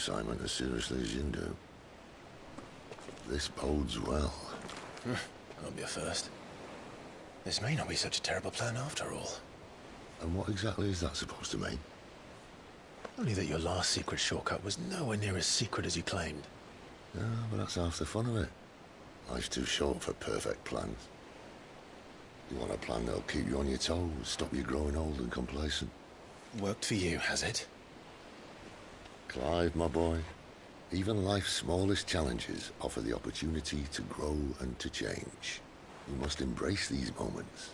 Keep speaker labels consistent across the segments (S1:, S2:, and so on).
S1: assignment as seriously as you do. This bodes well.
S2: That'll be a first. This may not be such a terrible plan after all.
S1: And what exactly is that supposed to mean?
S2: Only that your last secret shortcut was nowhere near as secret as you claimed.
S1: Yeah, but that's half the fun of it. Life's too short for perfect plans. You want a plan that'll keep you on your toes, stop you growing old and complacent.
S2: Worked for you, has it?
S1: Clive, my boy, even life's smallest challenges offer the opportunity to grow and to change. You must embrace these moments.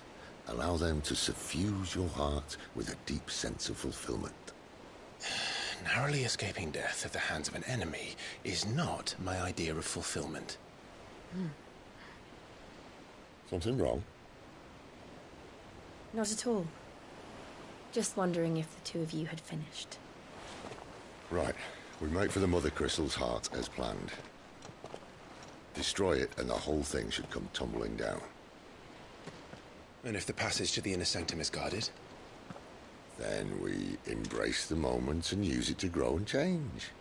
S1: Allow them to suffuse your heart with a deep sense of fulfillment.
S2: Narrowly escaping death at the hands of an enemy is not my idea of fulfillment.
S1: Something wrong?
S3: Not at all. Just wondering if the two of you had finished.
S1: Right. We make for the Mother Crystal's heart as planned. Destroy it and the whole thing should come tumbling down.
S2: And if the passage to the inner sanctum is guarded?
S1: Then we embrace the moment and use it to grow and change.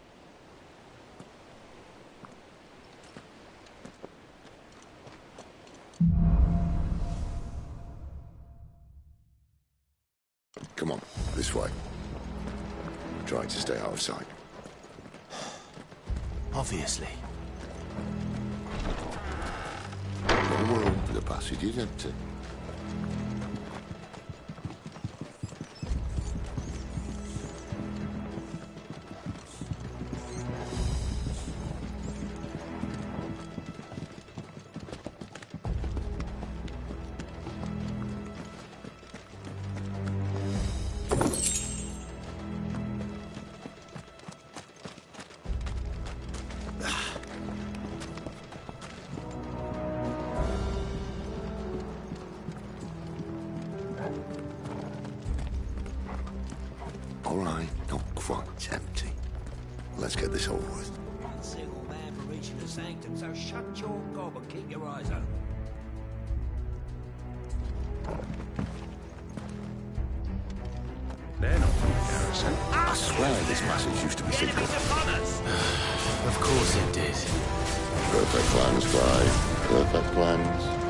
S1: Come on, this way. Try to stay out of sight.
S2: Obviously.
S1: Don't worry, the passage is empty. All right, not quite empty. Let's get this over with.
S4: One single man for reaching the sanctum, so shut your gob and keep your eyes open.
S1: They're not from the garrison. I swear this passage used to be secret.
S2: Of course it did.
S1: Perfect plans, Clive. Perfect plans.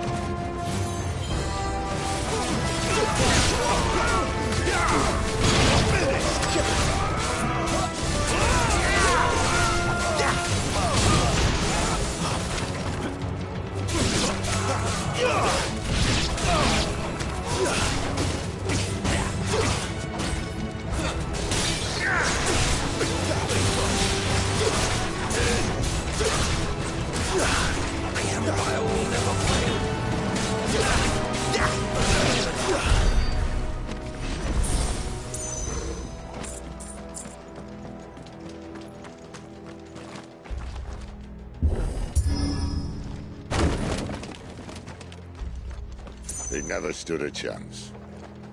S1: They never stood a chance.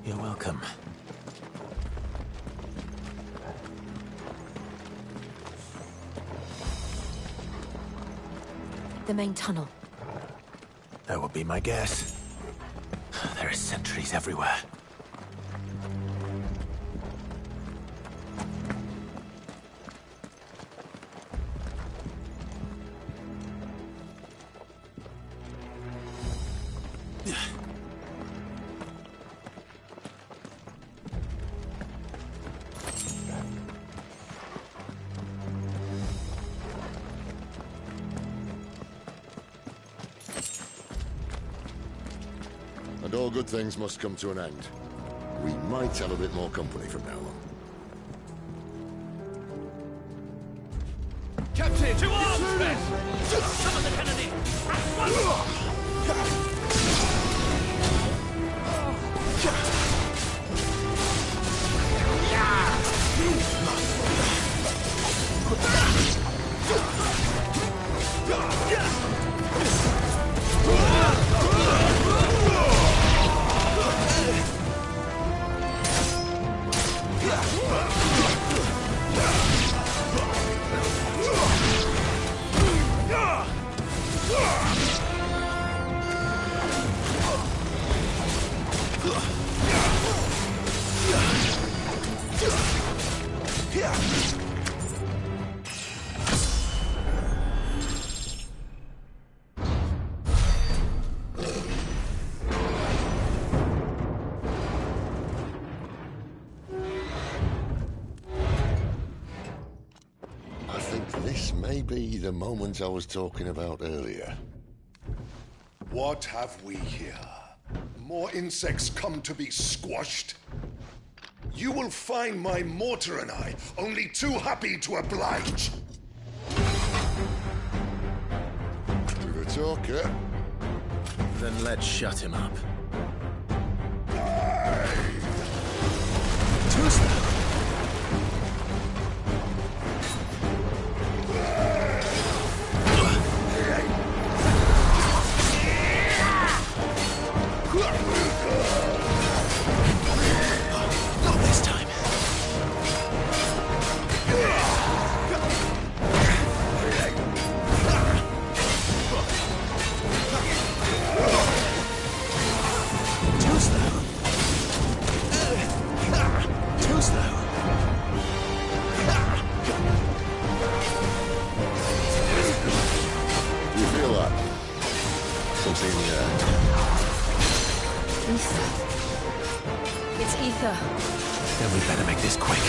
S2: You're welcome.
S3: The main tunnel.
S2: That would be my guess. There are sentries everywhere.
S1: And all good things must come to an end. We might have a bit more company from now on.
S4: Captain! To arms, men! Summon the Kennedy!
S1: This may be the moment I was talking about earlier.
S5: What have we here? More insects come to be squashed? You will find my mortar and I only too happy to oblige.
S1: With a talker.
S2: Then let's shut him up. Too slow. Not this time. Too slow. Too slow.
S1: Do you feel that? Something,
S3: Ether. It's ether.
S2: Then we better make this quick.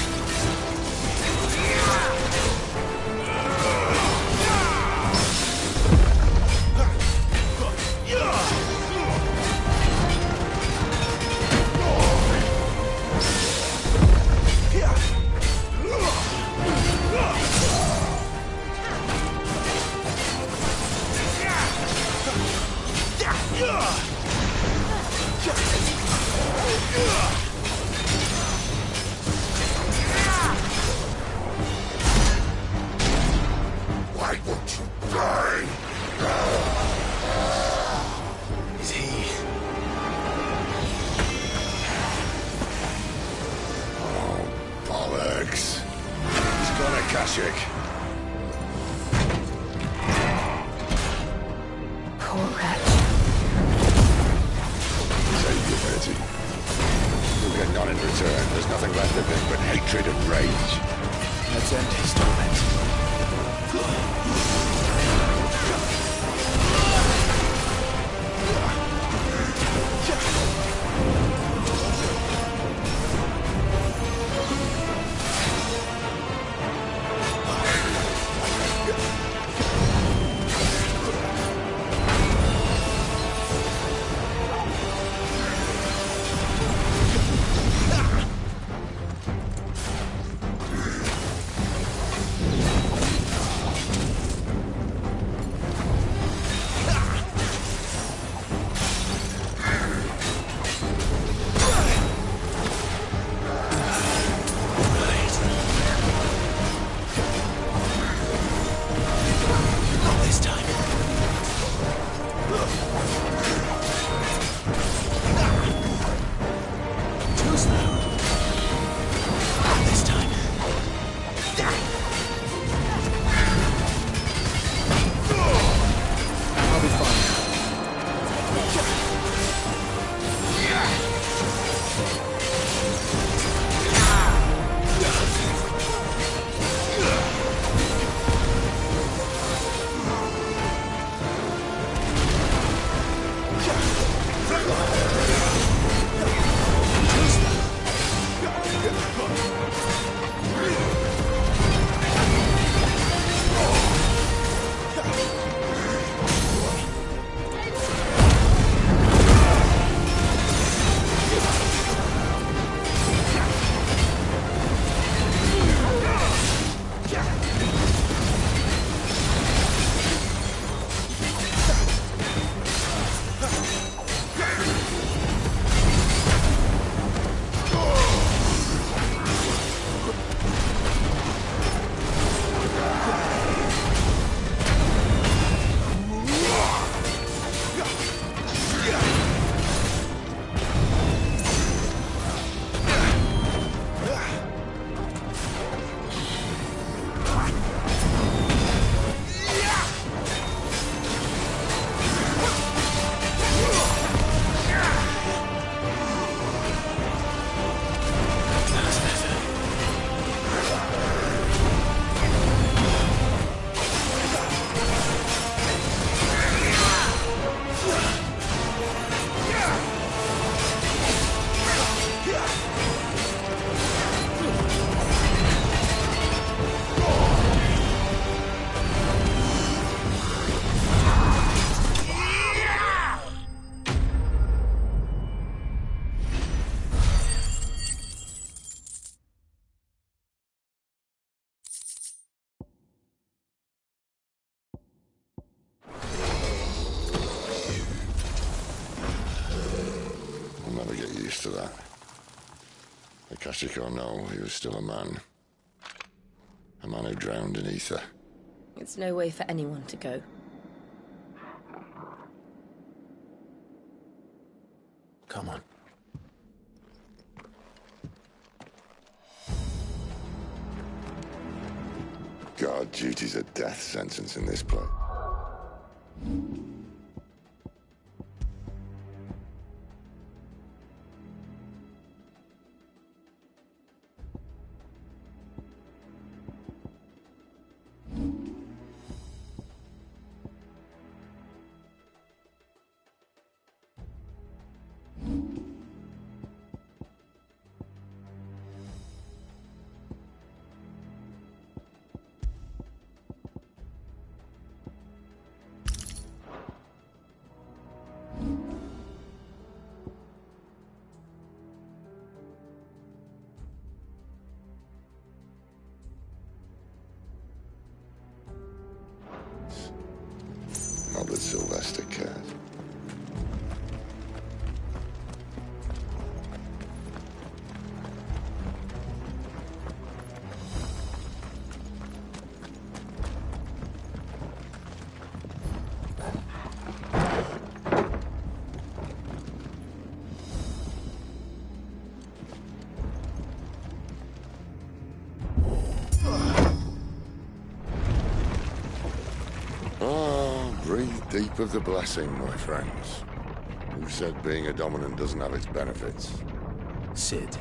S5: Why won't you die?
S2: Is he?
S1: bollocks. He's gonna Kashyyyk.
S3: Poor wretch.
S1: Save your Bertie. You'll get none in return. There's nothing left of him but hatred and rage.
S2: Let's end his torment.
S1: that. Akashic or no, he was still a man. A man who drowned in ether.
S3: It's no way for anyone to go.
S2: Come on.
S1: Guard duty's a death sentence in this place. Not that Sylvester cared. Breathe deep of the blessing, my friends. Who said being a dominant doesn't have its benefits?
S4: Sid,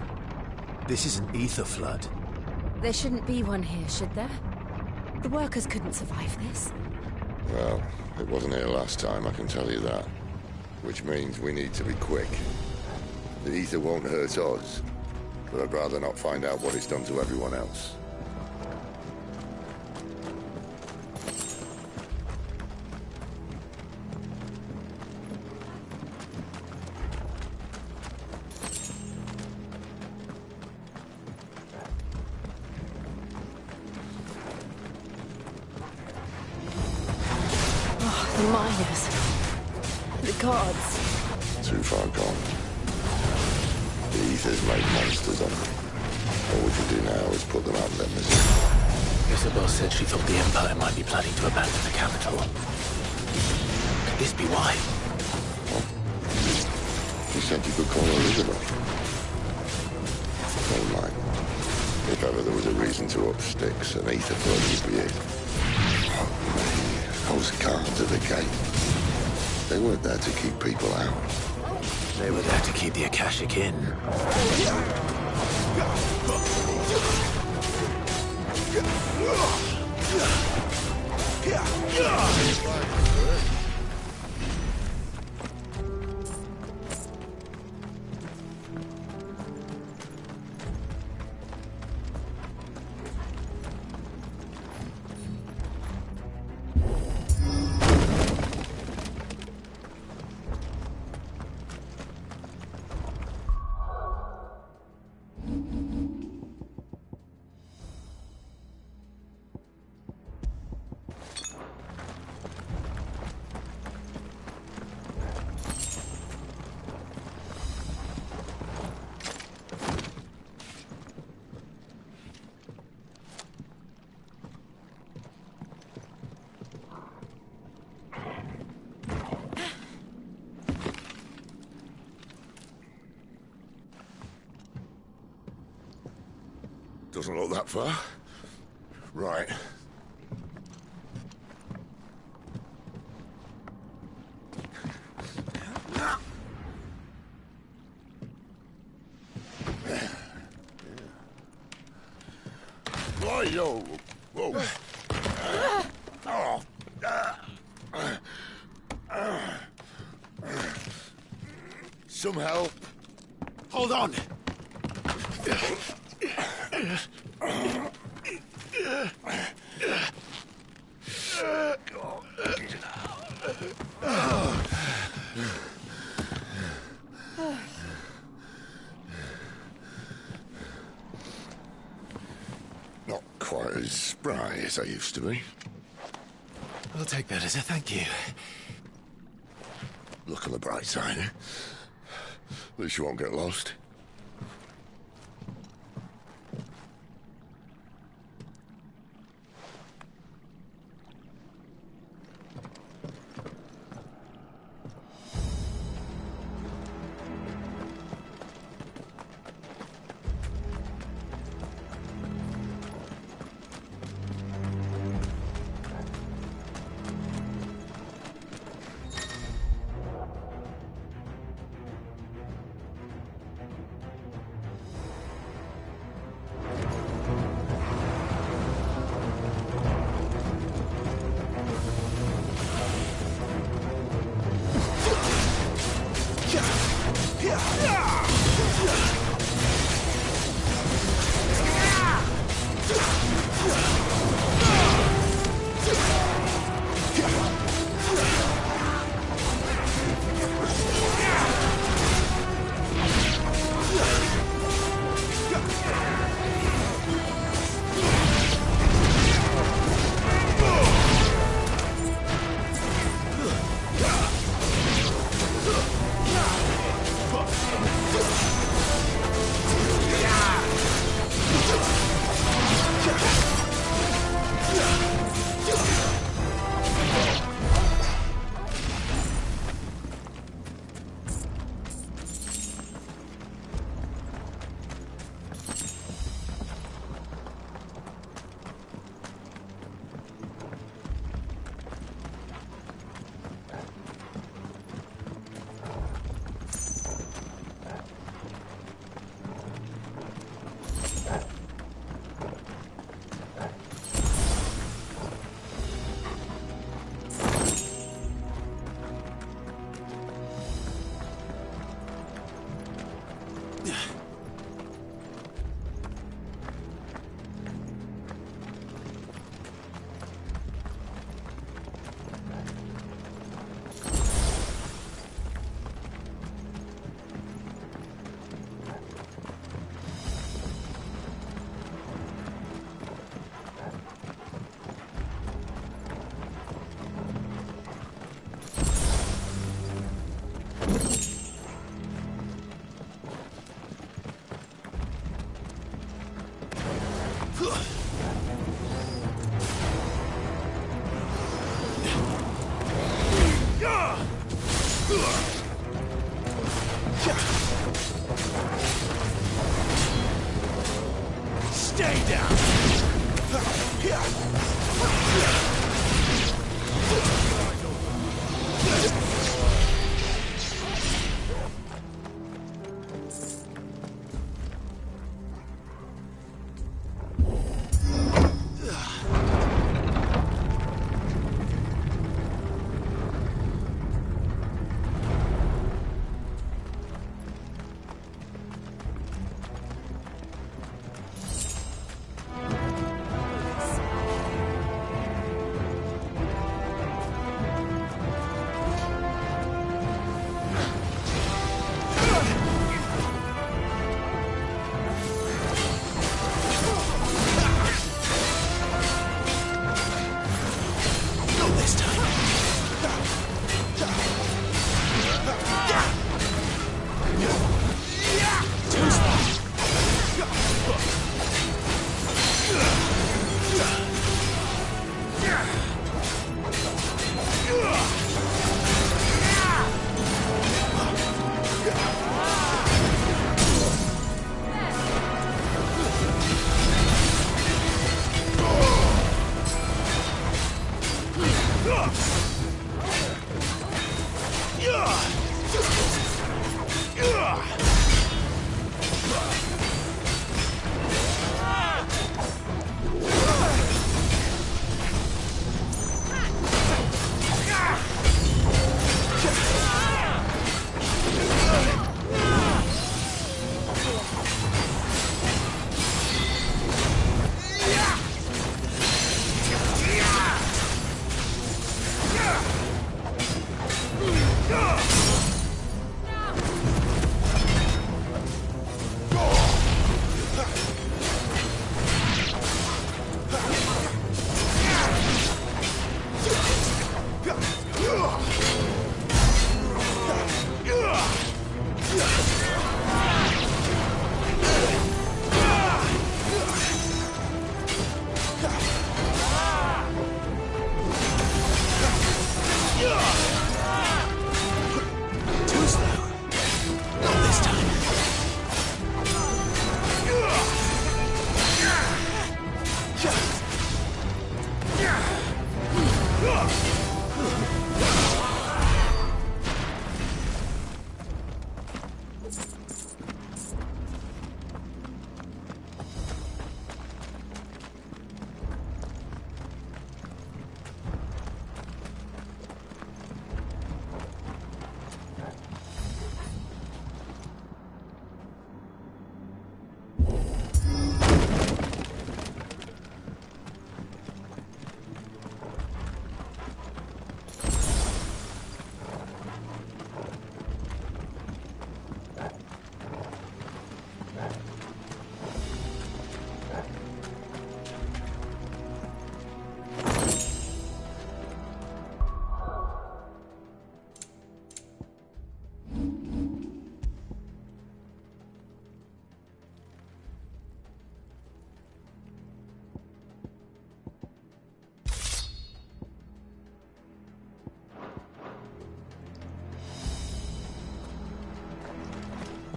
S4: this is an ether flood.
S3: There shouldn't be one here, should there? The workers couldn't survive this.
S1: Well, it wasn't here last time, I can tell you that. Which means we need to be quick. The ether won't hurt us, but I'd rather not find out what it's done to everyone else.
S3: The miners. The gods.
S1: Too far gone. The ether's made monsters of them. All we can do now is put them out of their misery.
S2: Isabel said she thought the Empire might be planning to abandon the capital. Could this be why?
S1: What? You said you could call her Isabel. Never mind. If ever there was a reason to up sticks, an ether flood would be it. Those guards at the gate. They weren't there to keep people out.
S2: They were there to keep the Akashic in.
S1: Doesn't look that far. Right. Whoa, yo. Whoa. Some help.
S4: Hold on!
S1: Not quite as spry as I used to be.
S2: I'll take that as a thank you.
S1: Look on the bright side, eh? At least you won't get lost.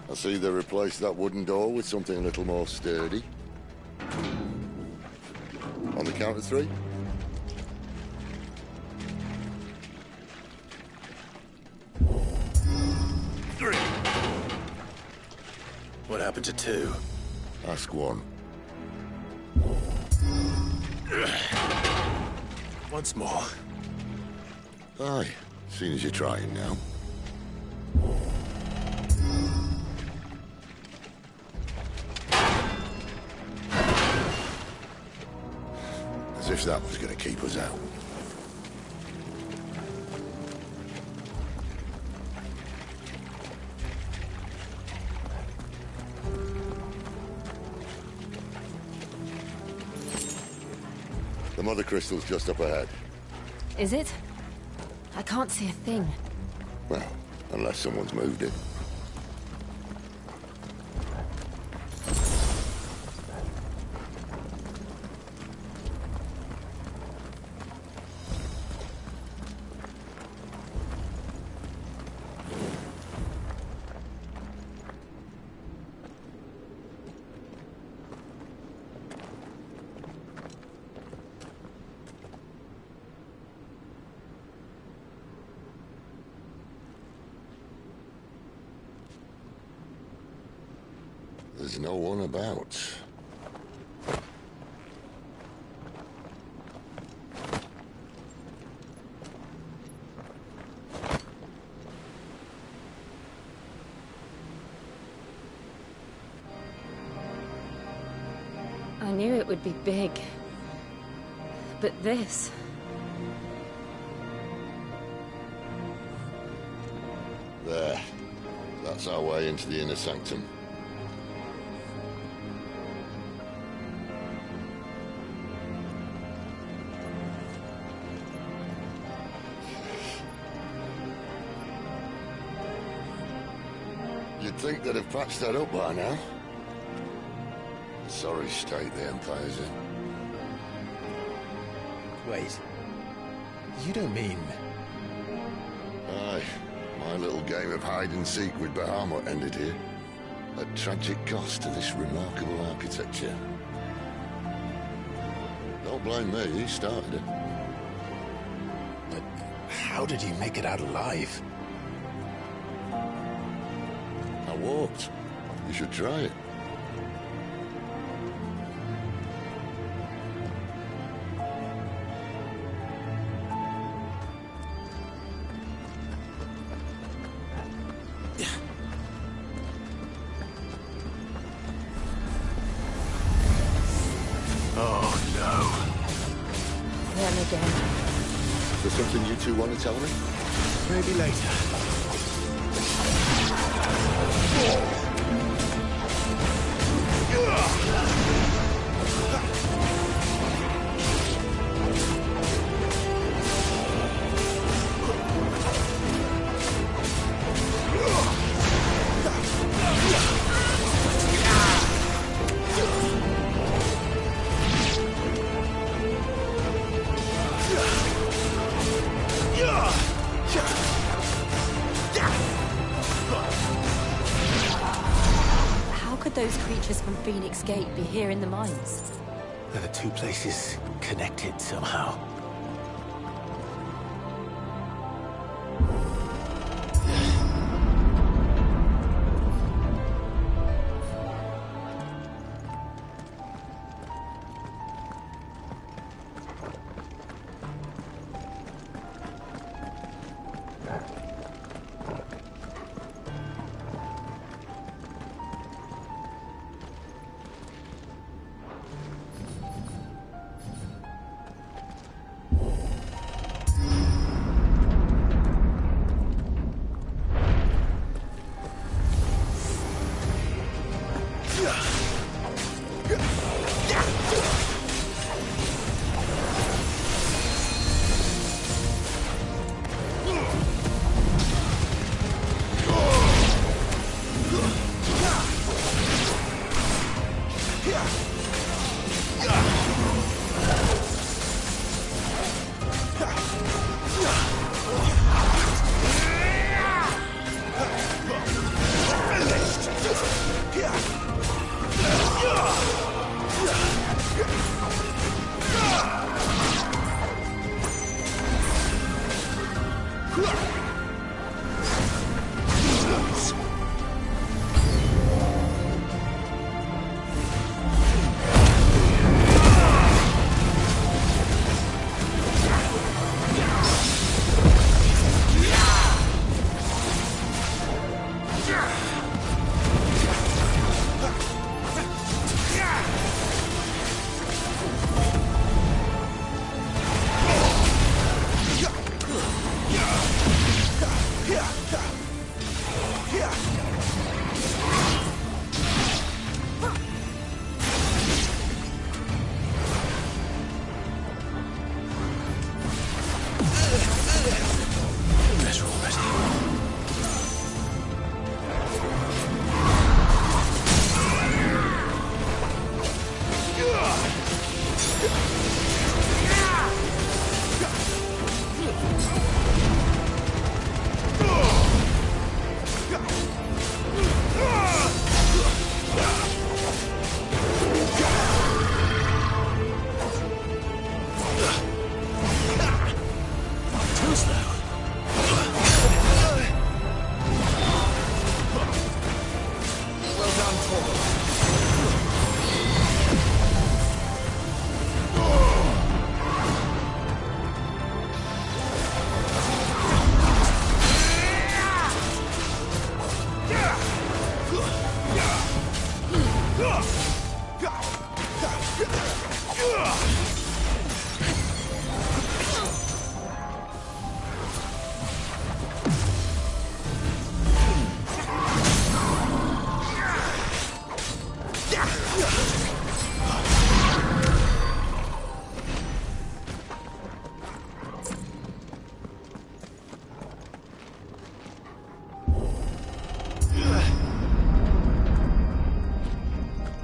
S1: I see they replaced that wooden door with something a little more sturdy. On the count of 3?
S2: What happened to 2?
S1: Ask 1.
S2: Once more.
S1: Aye, seeing as you're trying now. As if that was going to keep us out. The mother crystal's just up ahead.
S3: Is it? I can't see a thing.
S1: Well, unless someone's moved it. There's no one about.
S3: I knew it would be big. But this...
S1: There. That's our way into the inner sanctum. You'd think they'd have patched that up by now. Sorry state the Empire's in.
S2: Wait. You don't mean...
S1: Aye, my little game of hide-and-seek with Bahamut ended here. At tragic cost to this remarkable architecture. Don't blame me, he started it.
S2: But how did he make it out alive?
S1: I walked. You should try it.
S2: Oh, no.
S3: Them again.
S1: Is there something you two want to tell me?
S2: Maybe later.
S3: How could those creatures from Phoenix Gate be here in the mines?
S2: Are the two places connected somehow?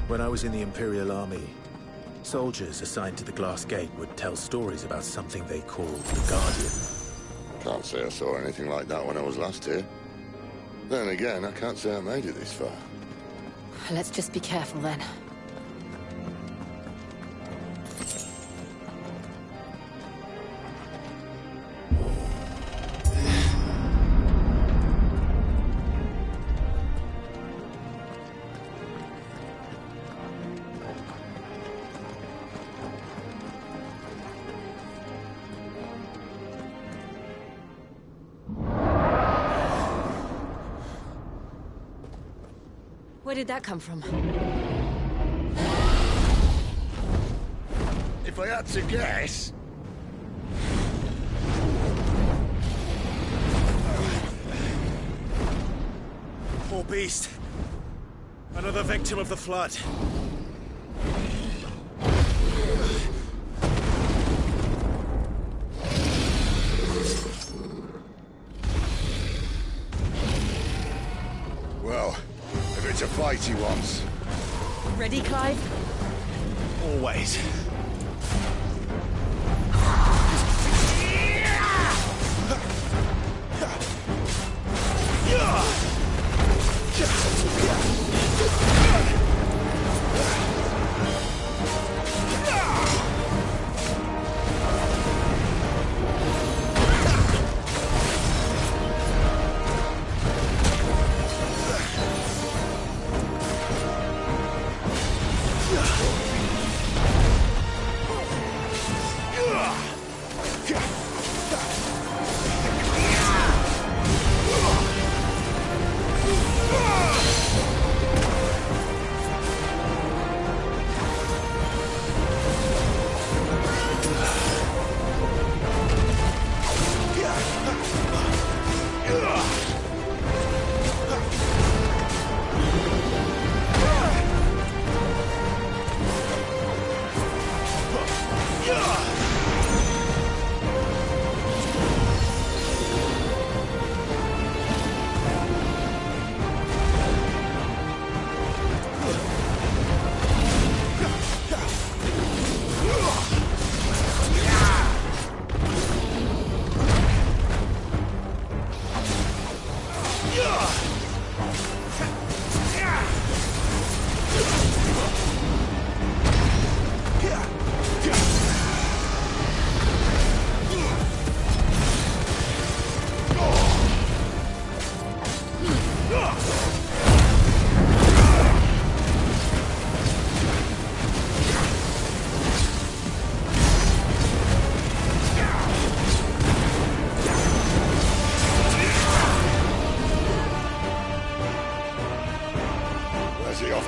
S6: When I was in the Imperial Army,
S2: soldiers assigned to the Glass Gate would tell stories about something they called the Guardian.
S1: Can't say I saw anything like that when I was last here. Then again, I can't say I made it this far.
S3: Let's just be careful then. Where did that come from?
S1: If I had to guess...
S6: Poor beast. Another victim of the flood.
S1: Well, if it's a fight he wants.
S3: Ready, Clive?
S6: Always.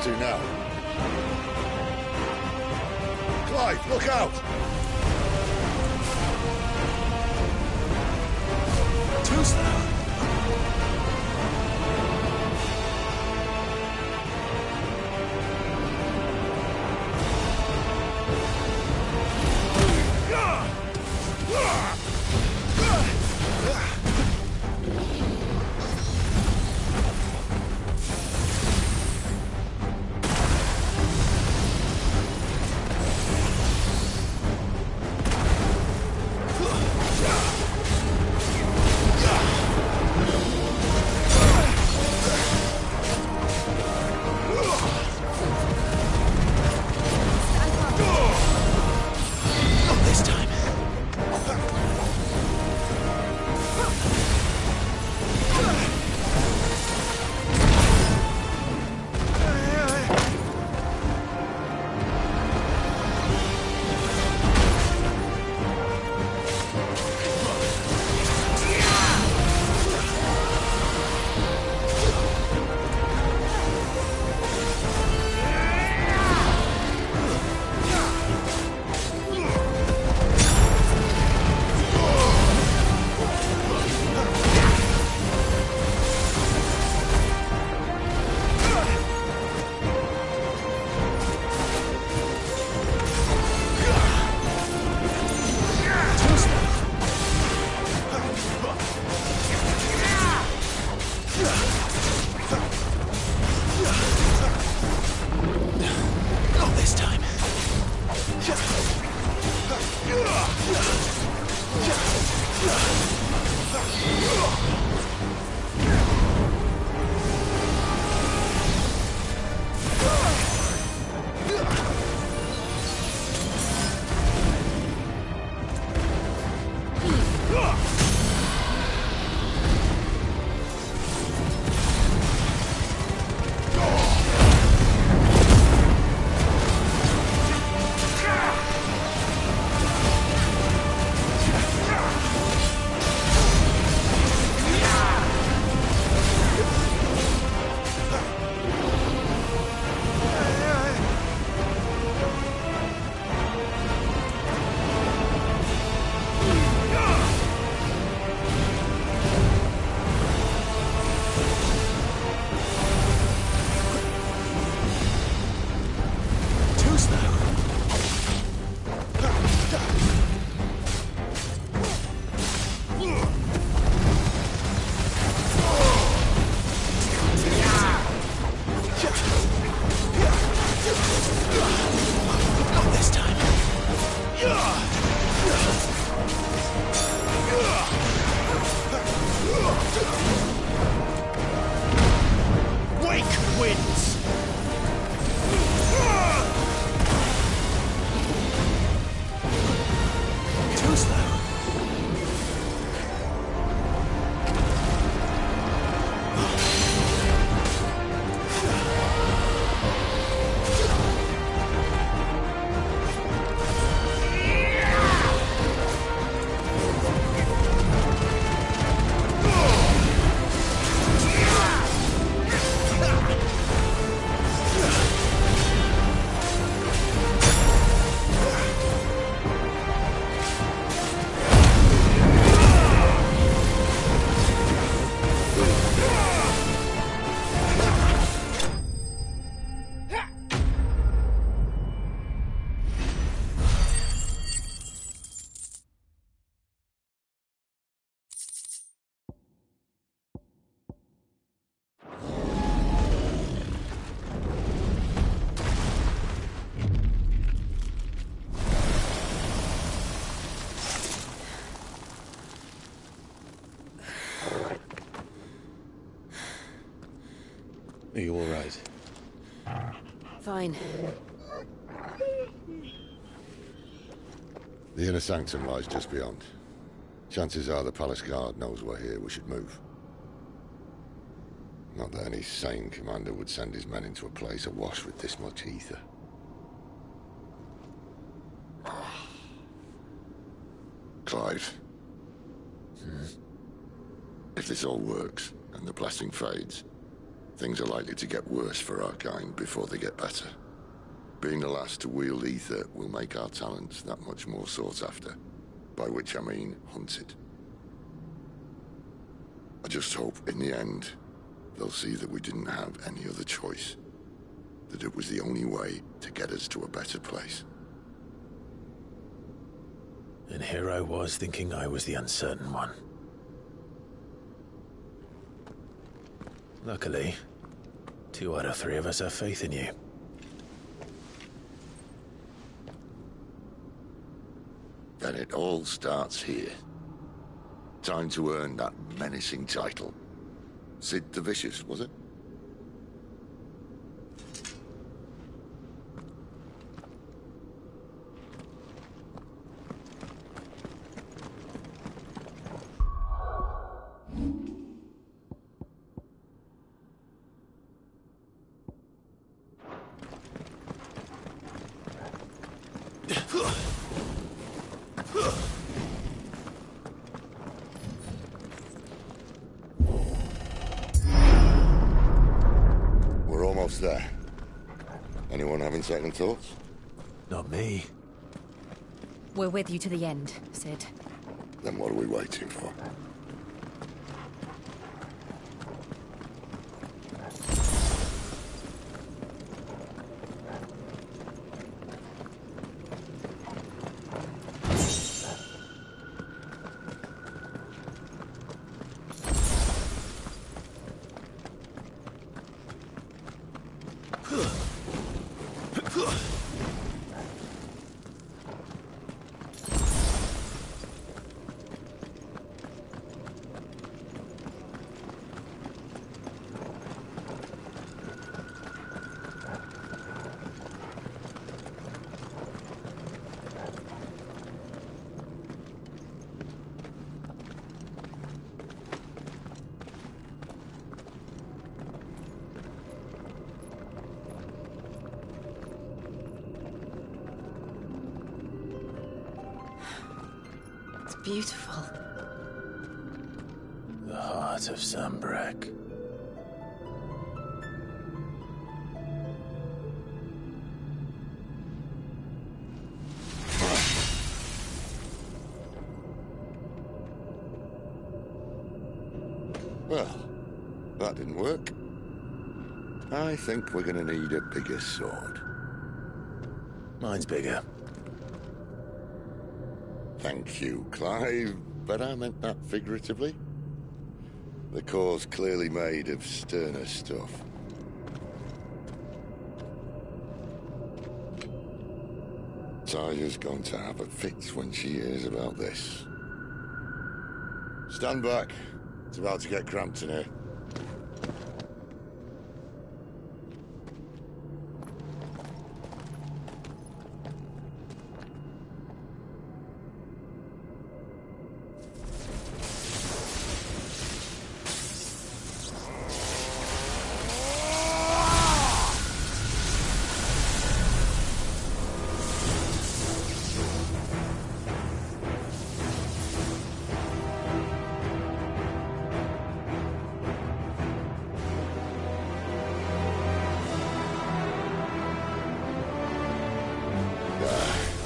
S1: To now. Clive, look out!
S6: Who's that?
S2: Are you all right?
S3: Fine.
S1: The inner sanctum lies just beyond. Chances are the palace guard knows we're here. We should move. Not that any sane commander would send his men into a place awash with this much ether. Clive. If this all works, and the blessing fades, things are likely to get worse for our kind before they get better. Being the last to wield ether will make our talents that much more sought after. By which I mean hunted. I just hope, in the end, they'll see that we didn't have any other choice. That it was the only way to get us to a better place.
S2: And here I was thinking I was the uncertain one. Luckily, 2 out of 3 of us have faith in you.
S1: Then it all starts here. Time to earn that menacing title. Sid the Vicious, was it? We're almost there. Anyone having second thoughts?
S2: Not me.
S3: We're with you to the end, Sid.
S1: Then what are we waiting for?
S3: Beautiful.
S2: The heart of Sambrek.
S1: Well, that didn't work. I think we're gonna need a bigger sword.
S2: Mine's bigger.
S1: Thank you, Clive, but I meant that figuratively. The core's clearly made of sterner stuff. Taya's going to have a fit when she hears about this. Stand back. It's about to get cramped in here.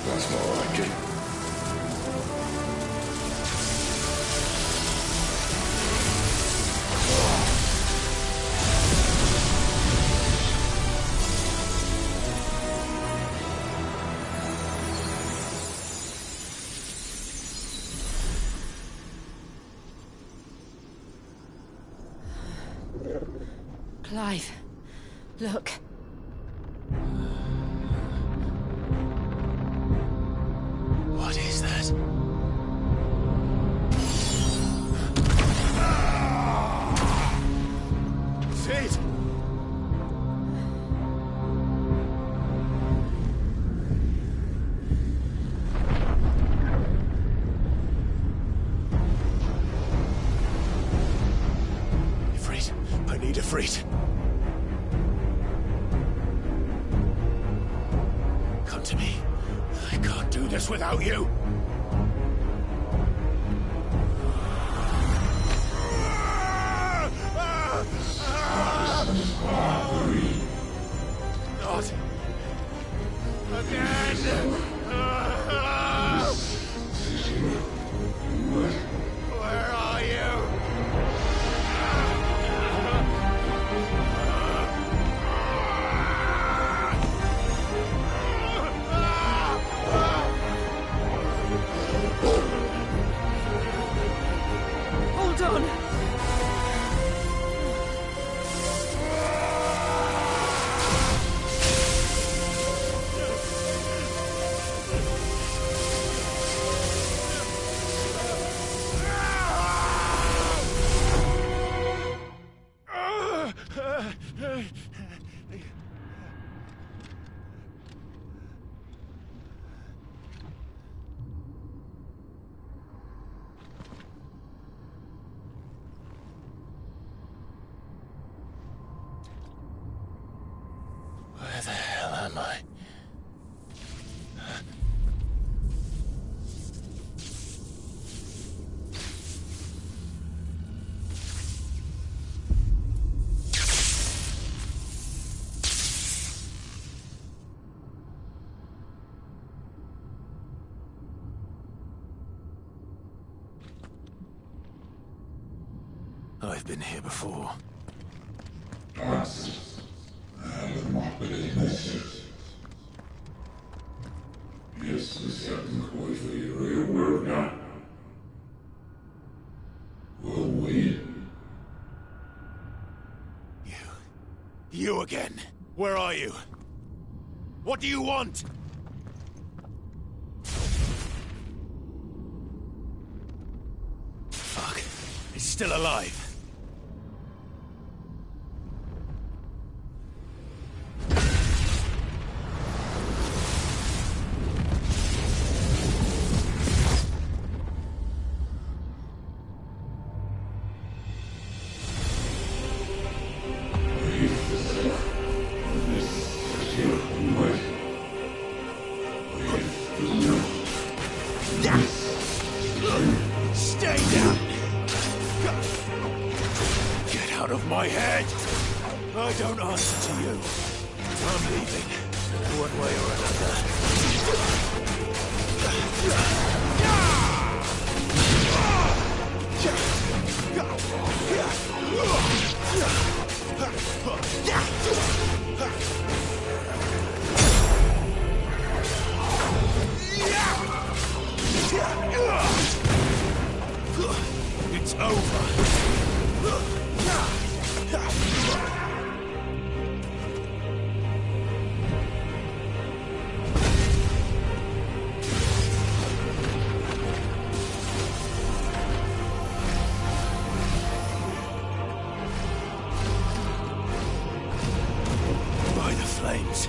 S1: That's more like it.
S3: Clive, look.
S2: What is that?
S6: Sid!
S2: Ifrit. Come to me. I can't do this without you. Not again. Where are you?
S3: Hold on.
S2: Where the hell am I? I've been here before. You again. Where are you? What do you want? Fuck. He's still alive. Stay down! Get out of my head! I don't answer to you. I'm leaving, one way or another. It's over. By the flames.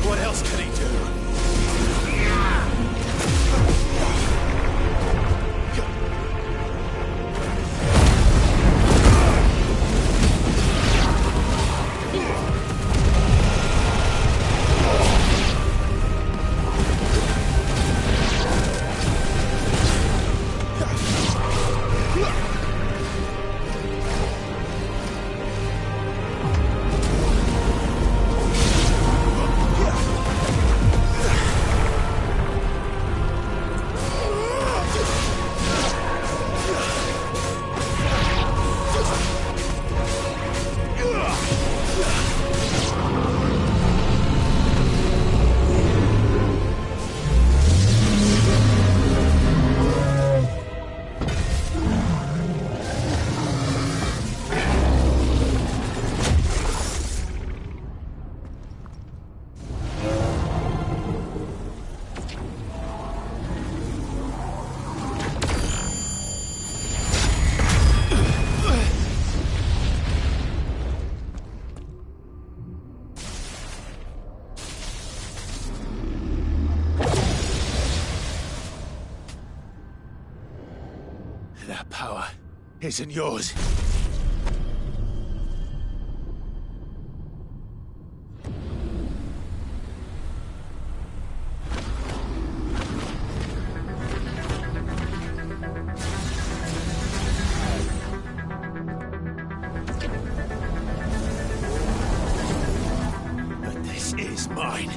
S2: What else can he do? power isn't yours. But this is mine.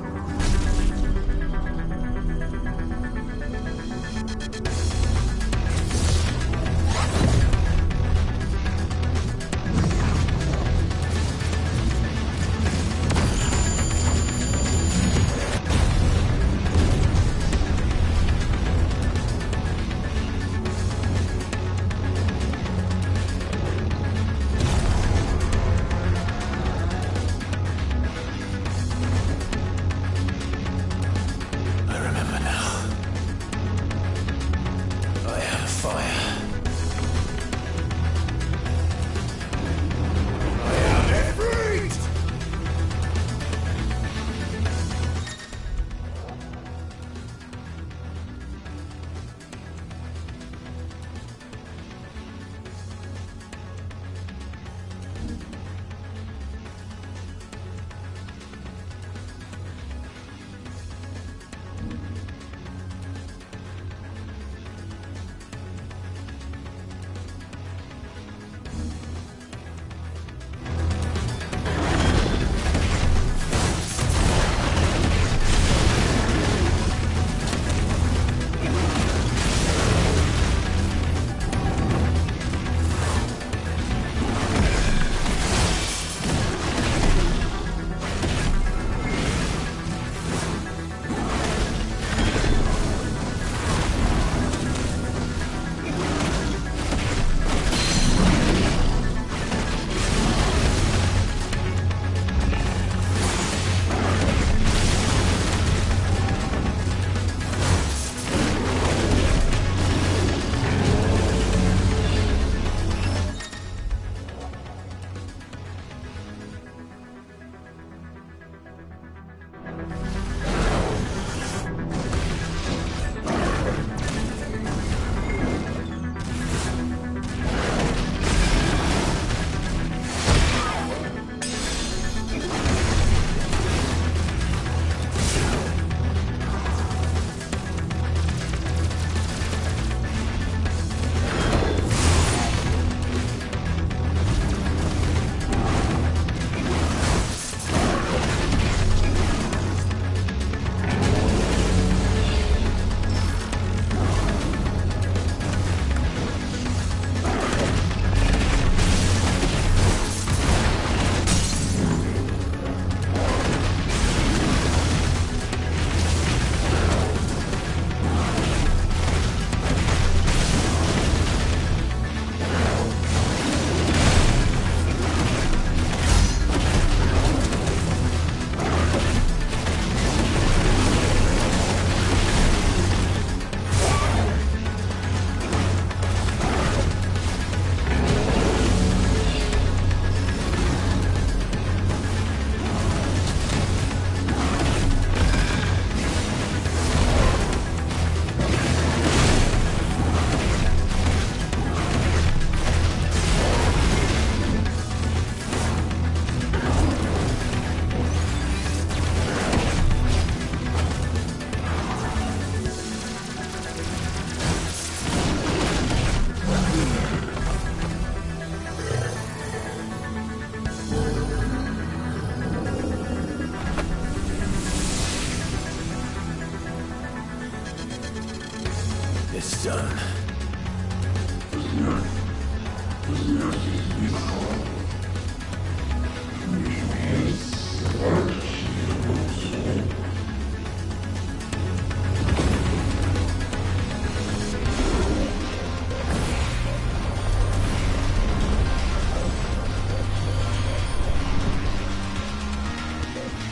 S2: It's done.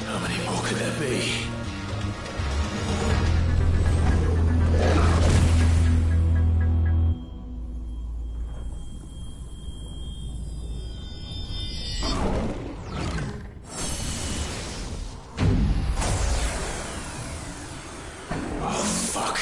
S2: How many more could there be? Oh, fuck.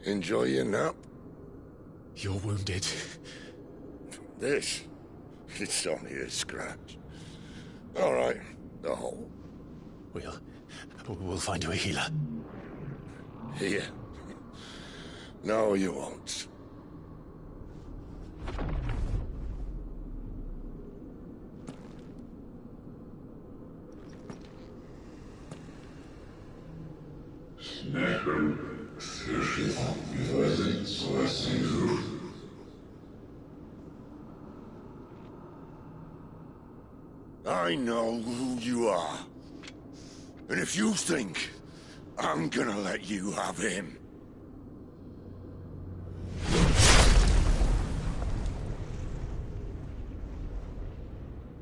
S5: Enjoy your nap?
S2: You're wounded.
S5: This? It's only a scratch. All right, the hole.
S2: We'll find you a healer.
S5: Here. No, you won't. I know who you are. And if you think I'm gonna let you have him...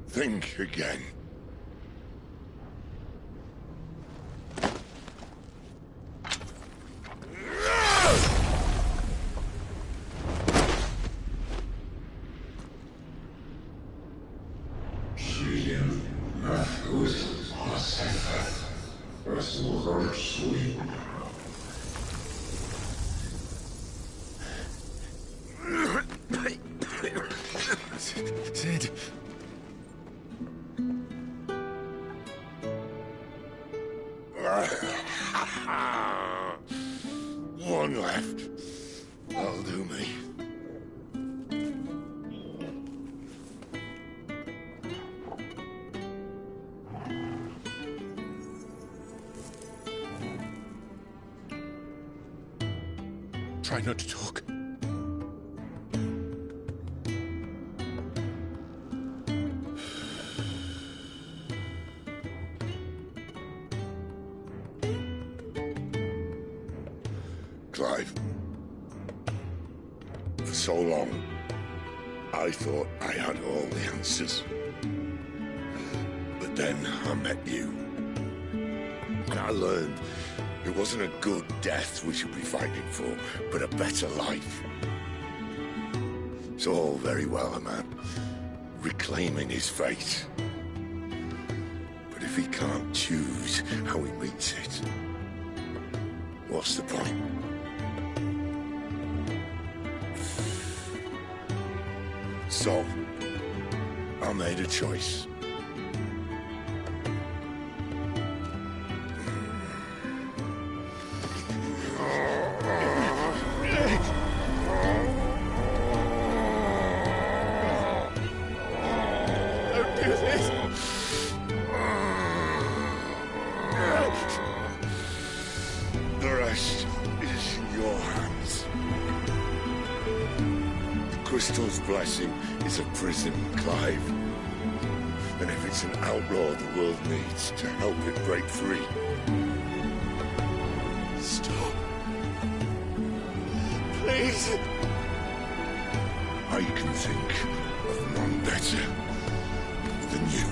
S5: think again.
S2: Sid.
S5: One left. That'll do me.
S2: Try not to talk.
S5: Clive. For so long, I thought I had all the answers. But then I met you. And I learned it wasn't a good death we should be fighting for, but a better life. It's all very well, a man reclaiming his fate. But if he can't choose how he meets it, what's the point? So, I made a choice.
S2: Don't do this!
S5: The rest is in your hands. The Crystal's blessing is a prison, Clive. And if it's an outlaw the world needs to help it break free...
S2: Stop. Please.
S5: I can think of none better than you.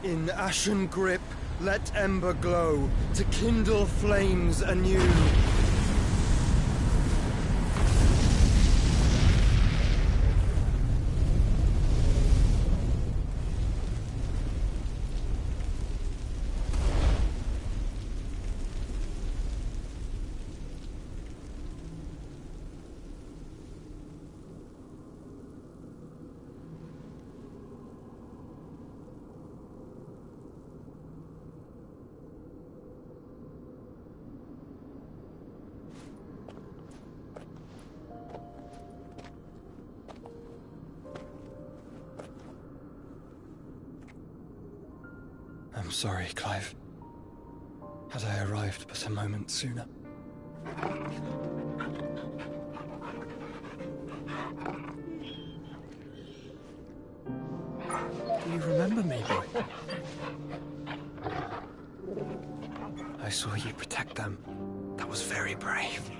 S7: In ashen grip, let ember glow, to kindle flames anew. I'm sorry, Clive. Had I arrived but a moment sooner. Do you remember me, boy? I saw you protect them. That was very brave.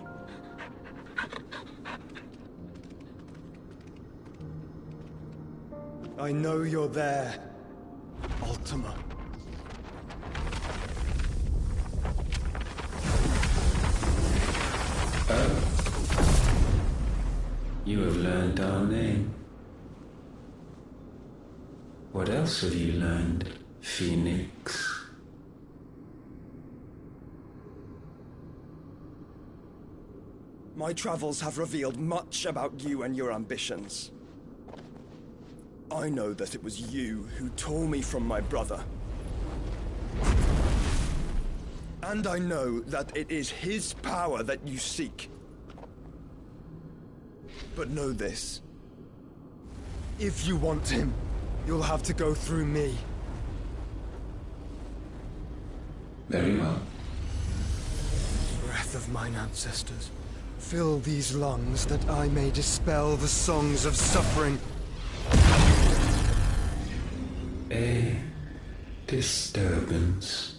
S7: I know you're there, Ultima.
S8: You have learned our name. What else have you learned, Phoenix?
S7: My travels have revealed much about you and your ambitions. I know that it was you who tore me from my brother. And I know that it is his power that you seek. But know this. If you want him, you'll have to go through me.
S8: Very well.
S7: Breath of mine ancestors, fill these lungs that I may dispel the songs of suffering.
S8: A disturbance.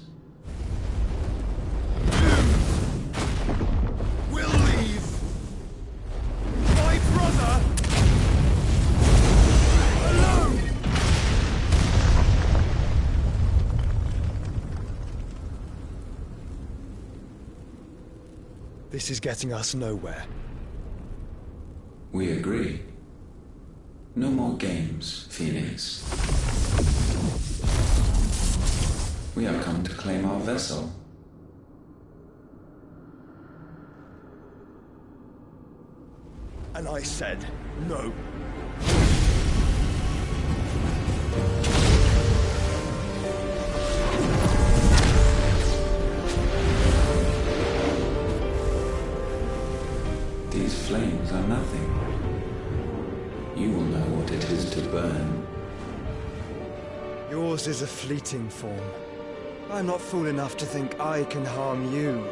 S7: We'll leave my brother alone! This is getting us nowhere.
S8: We agree. No more games, Phoenix. We have come to claim our vessel.
S7: And I said no.
S8: These flames are nothing. You will know what it is to burn.
S7: Yours is a fleeting form. I'm not fool enough to think I can harm you.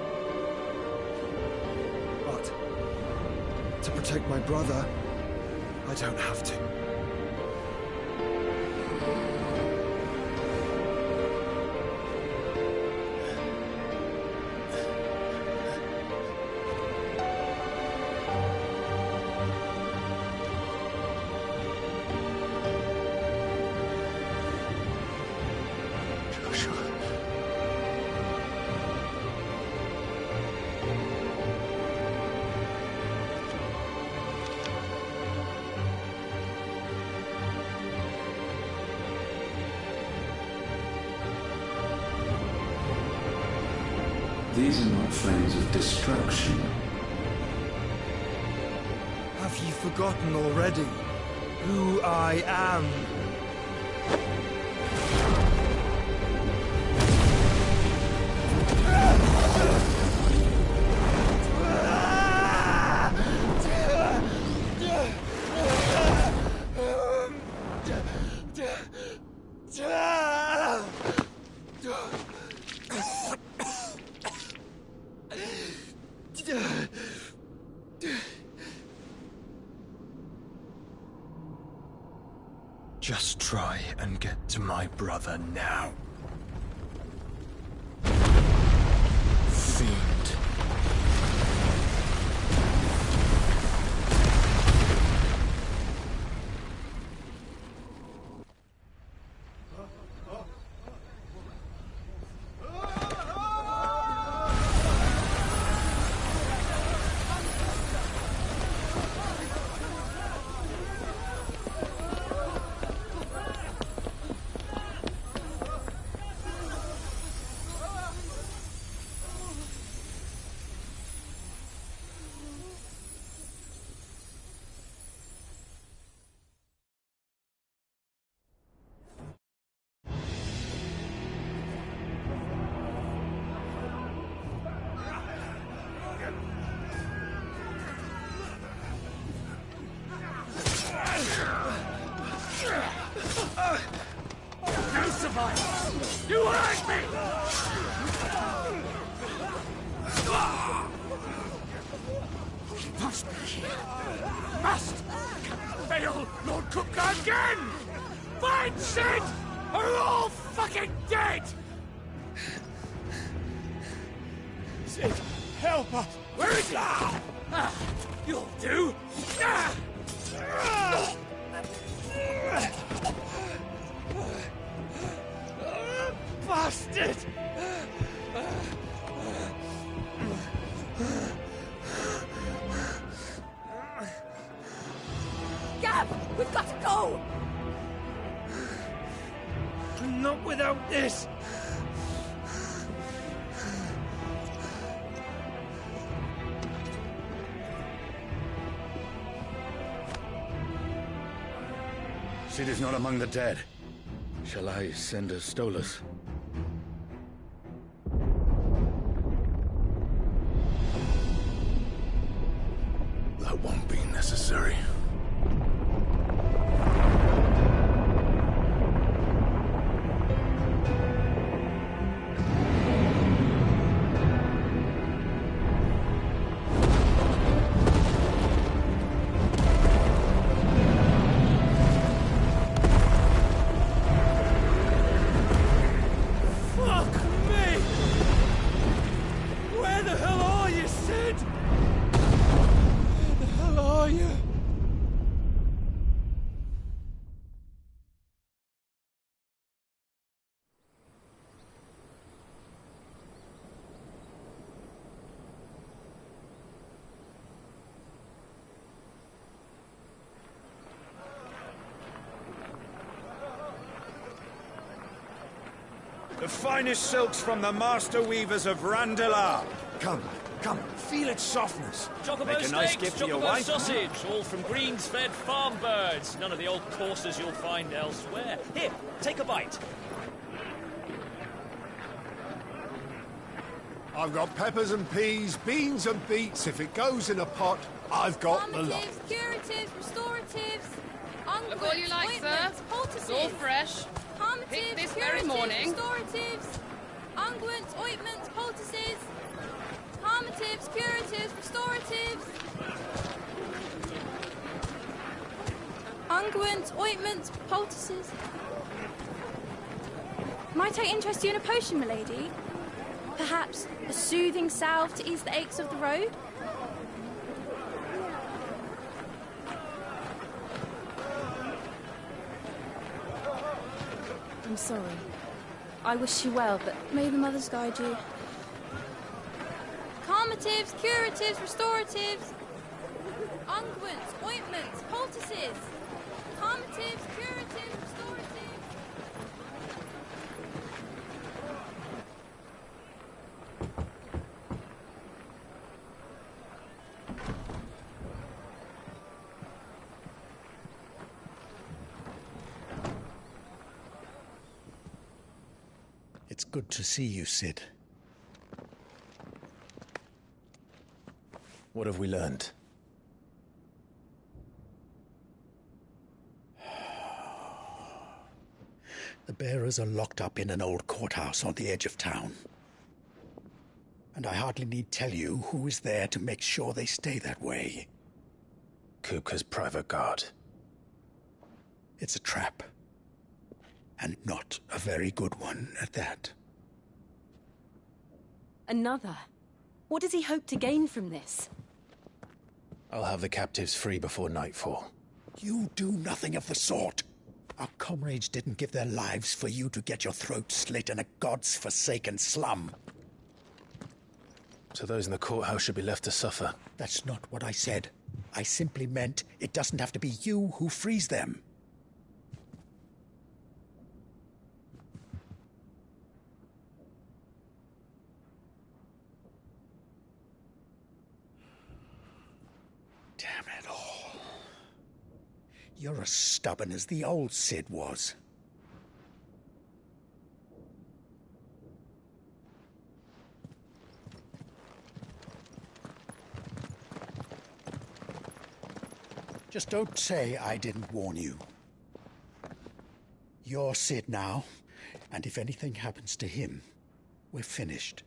S7: But to protect my brother, I don't have to.
S8: These are not flames of destruction.
S7: Have you forgotten already who I am? Just try and get to my brother now. Fiend.
S2: hell! Lord Cook again! Find Sid! Or we're all fucking dead! Sid, help us! Where is he? You'll do! Bastard!
S9: Gab, we've got to go!
S2: Not without this!
S6: Sid is not among the dead. Shall I send a Stolas?
S2: That won't be necessary.
S6: The finest silks from the master weavers of Randalar.
S7: Come, feel its softness.
S10: Chocobo
S6: Make a nice
S10: steaks,
S6: gift for your
S10: chocobo
S6: wife.
S10: sausage, all from greens-fed farm birds. None of the old courses you'll find elsewhere. Here, take a bite.
S2: I've got peppers and peas, beans and beets. If it goes in a pot, I've got the lot.
S9: Calmatives, curatives, restoratives,
S11: Look what you like, sir. It's all fresh. Picked this very morning.
S9: Restoratives, unguents, ointments, poultices, calmatives, curatives, restoratives, unguents, ointments, poultices. Might I interest you in a potion, milady? Perhaps a soothing salve to ease the aches of the road? I'm sorry. I wish you well, but may the mothers guide you. Calmatives, curatives, restoratives, unguents, ointments, poultices. Calmatives, curatives, restoratives.
S12: It's good to see you, Sid.
S6: What have we learned?
S12: The bearers are locked up in an old courthouse on the edge of town. And I hardly need tell you who is there to make sure they stay that way.
S6: Kupka's private guard.
S12: It's a trap. And not a very good one at that.
S3: Another? What does he hope to gain from this?
S6: I'll have the captives free before nightfall.
S12: You do nothing of the sort. Our comrades didn't give their lives for you to get your throat slit in a god's-forsaken slum.
S6: So those in the courthouse should be left to suffer.
S12: That's not what I said. I simply meant it doesn't have to be you who frees them. Damn it all. You're as stubborn as the old Sid was. Just don't say I didn't warn you. You're Sid now, and if anything happens to him, we're finished.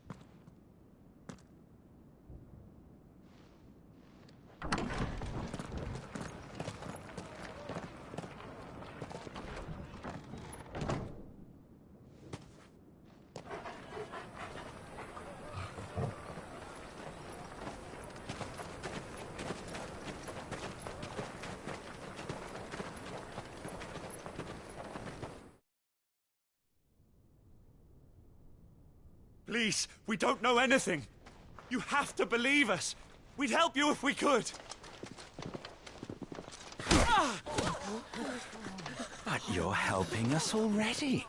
S6: Please, we don't know anything. You have to believe us. We'd help you if we could.
S13: But you're helping us already.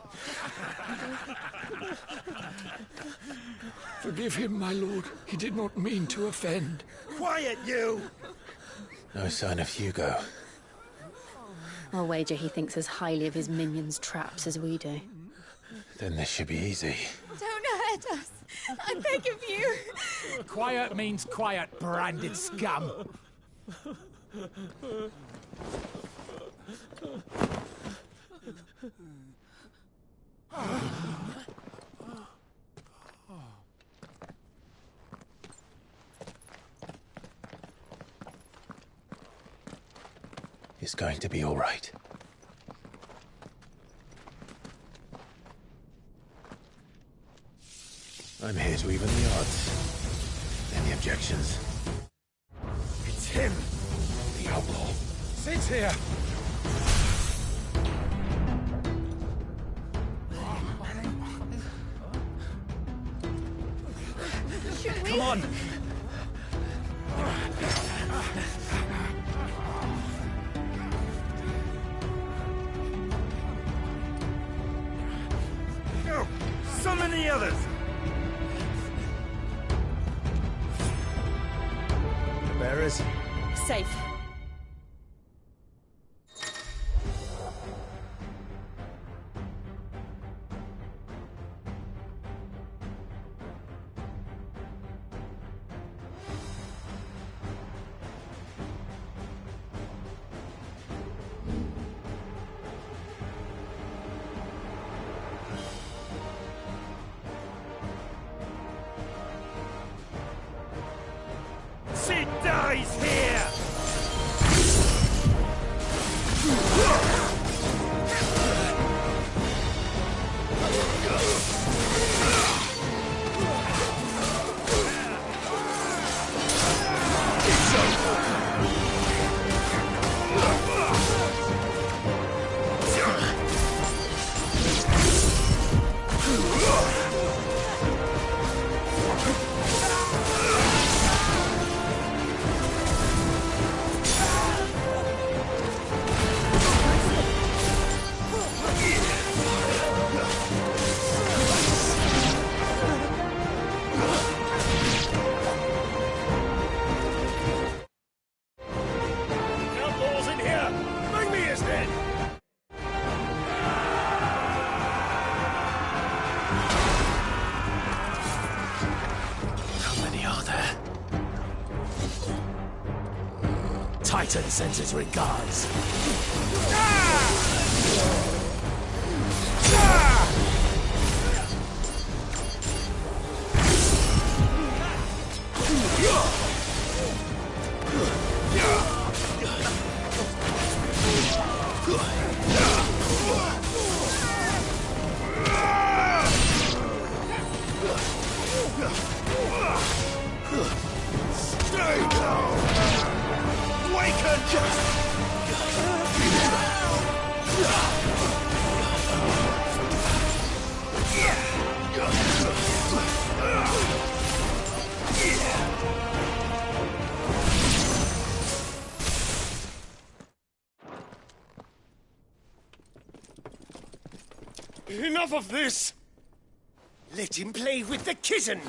S2: Forgive him, my lord. He did not mean to offend.
S6: Quiet, you!
S2: No sign of Hugo.
S3: I'll wager he thinks as highly of his minions' traps as we do.
S2: Then this should be easy.
S14: Don't hurt us. I beg of you.
S15: Quiet means quiet, branded scum.
S2: It's going to be all right. I'm here to even the odds. Any objections?
S6: It's him!
S2: The outlaw.
S6: Sit here! Come on! Go! Summon the others! The bearers?
S3: Safe.
S6: She dies here! Outlaws in here! Bring me his head!
S2: How many are there?
S15: Titan sends his regards.
S6: Stay down! Enough of this! Let him play with the kitten!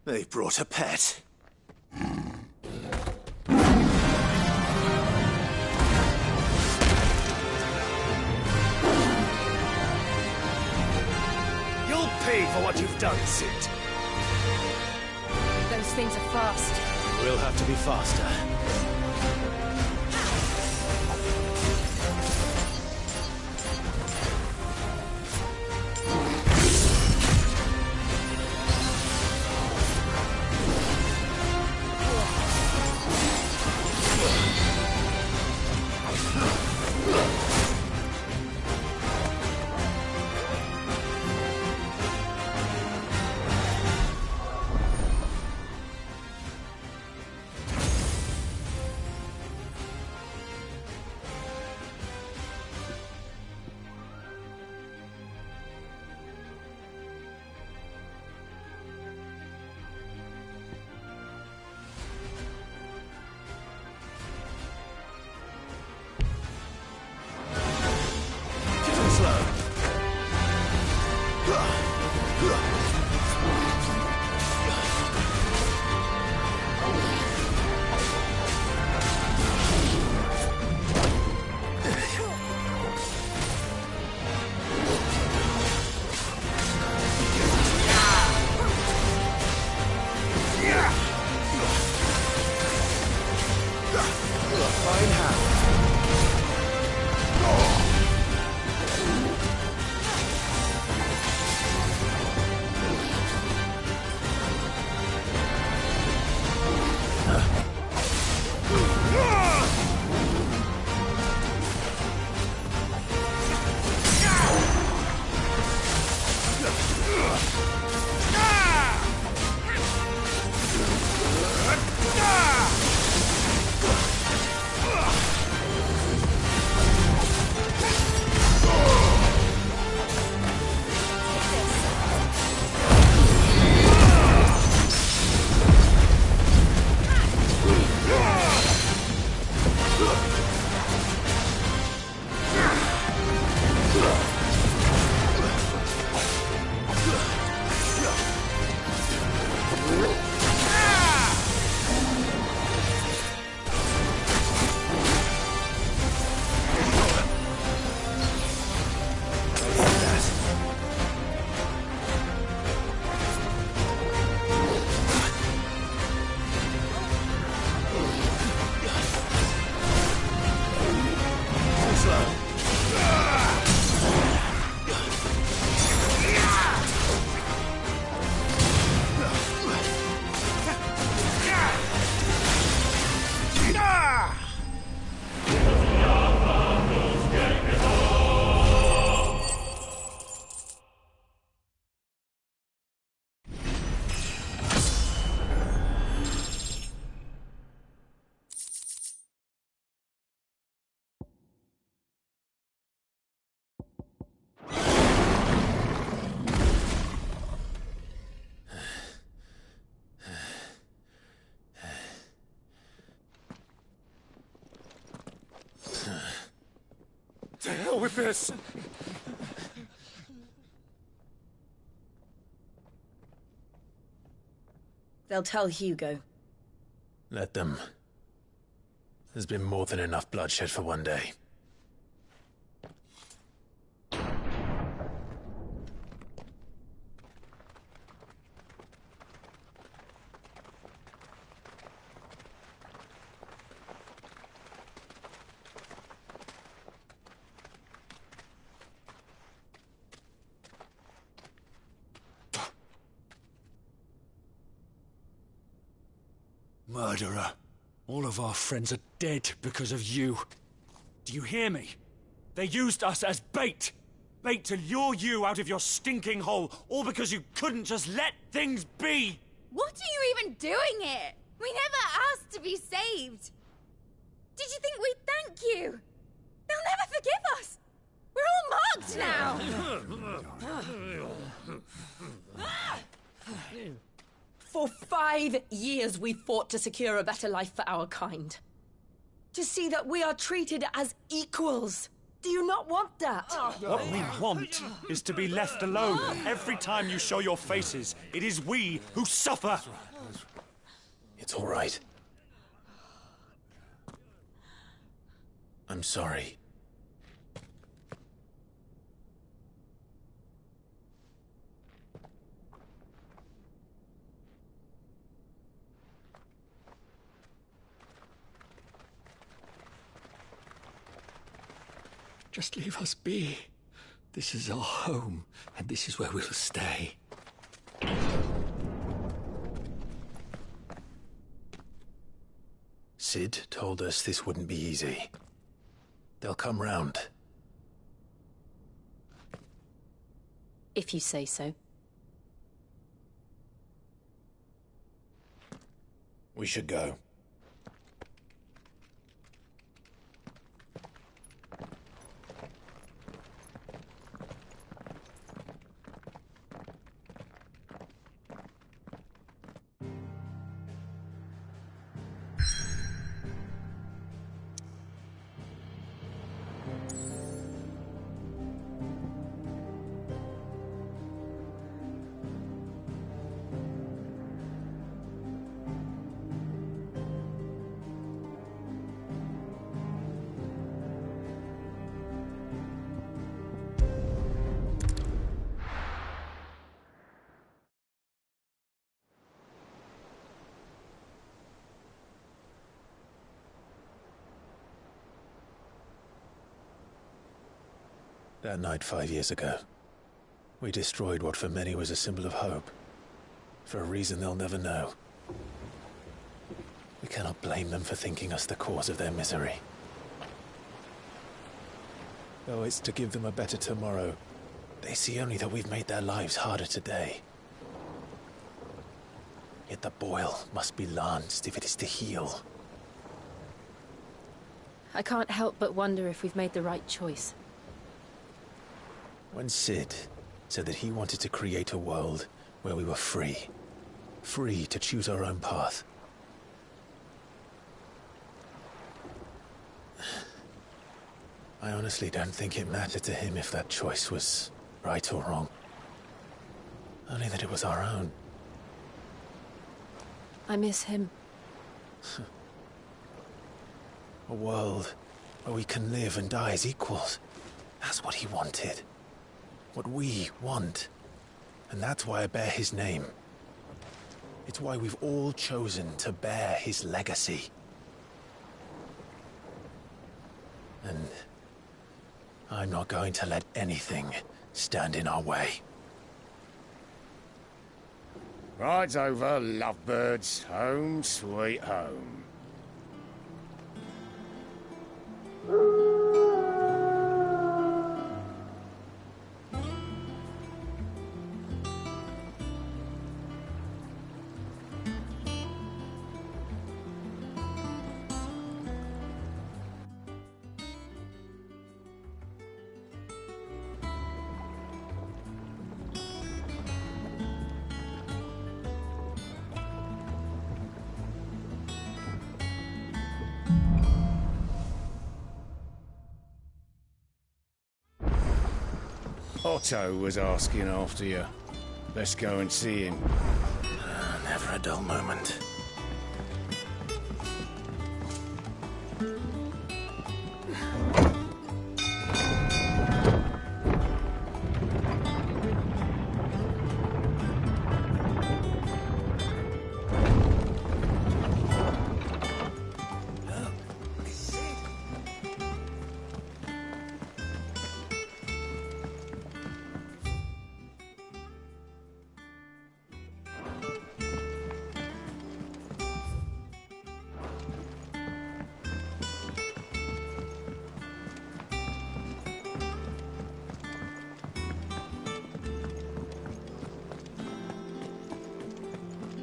S6: They brought a pet. You'll pay for what you've done, Sid.
S3: Those things are fast.
S6: We'll have to be faster. To hell with this!
S3: They'll tell Hugo.
S2: Let them. There's been more than enough bloodshed for one day.
S6: Murderer. All of our friends are dead because of you. Do you hear me? They used us as bait. Bait to lure you out of your stinking hole, all because you couldn't just let things be.
S14: What are you even doing here? We never asked to be saved. Did you think we'd thank you? They'll never forgive us. We're all marked now.
S16: For 5 years we fought to secure a better life for our kind. To see that we are treated as equals. Do you not want that?
S6: What we want is to be left alone. Every time you show your faces, it is we who suffer.
S2: It's all right. I'm sorry.
S12: Just leave us be. This is our home, and this is where we'll stay.
S2: Sid told us this wouldn't be easy. They'll come round.
S3: If you say so.
S2: We should go. That night 5 years ago, we destroyed what for many was a symbol of hope. For a reason they'll never know. We cannot blame them for thinking us the cause of their misery. Though it's to give them a better tomorrow, they see only that we've made their lives harder today. Yet the boil must be lanced if it is to heal.
S3: I can't help but wonder if we've made the right choice.
S2: When Sid said that he wanted to create a world where we were free. Free to choose our own path. I honestly don't think it mattered to him if that choice was right or wrong. Only that it was our own.
S3: I miss him.
S2: A world where we can live and die as equals. That's what he wanted. What we want. And that's why I bear his name. It's why we've all chosen to bear his legacy. And I'm not going to let anything stand in our way.
S17: Rides over, lovebirds. Home, sweet home. Otto was asking after you. Let's go and see him.
S2: Never a dull moment.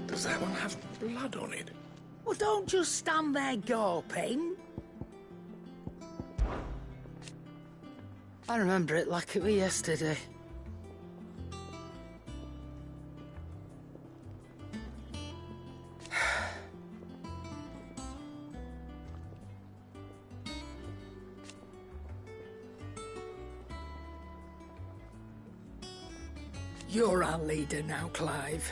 S18: Does that one have blood on it?
S15: Well, don't just stand there gawping. I remember it like it was yesterday. You're our leader now, Clive.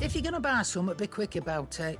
S15: If you're gonna buy something, be quick about it.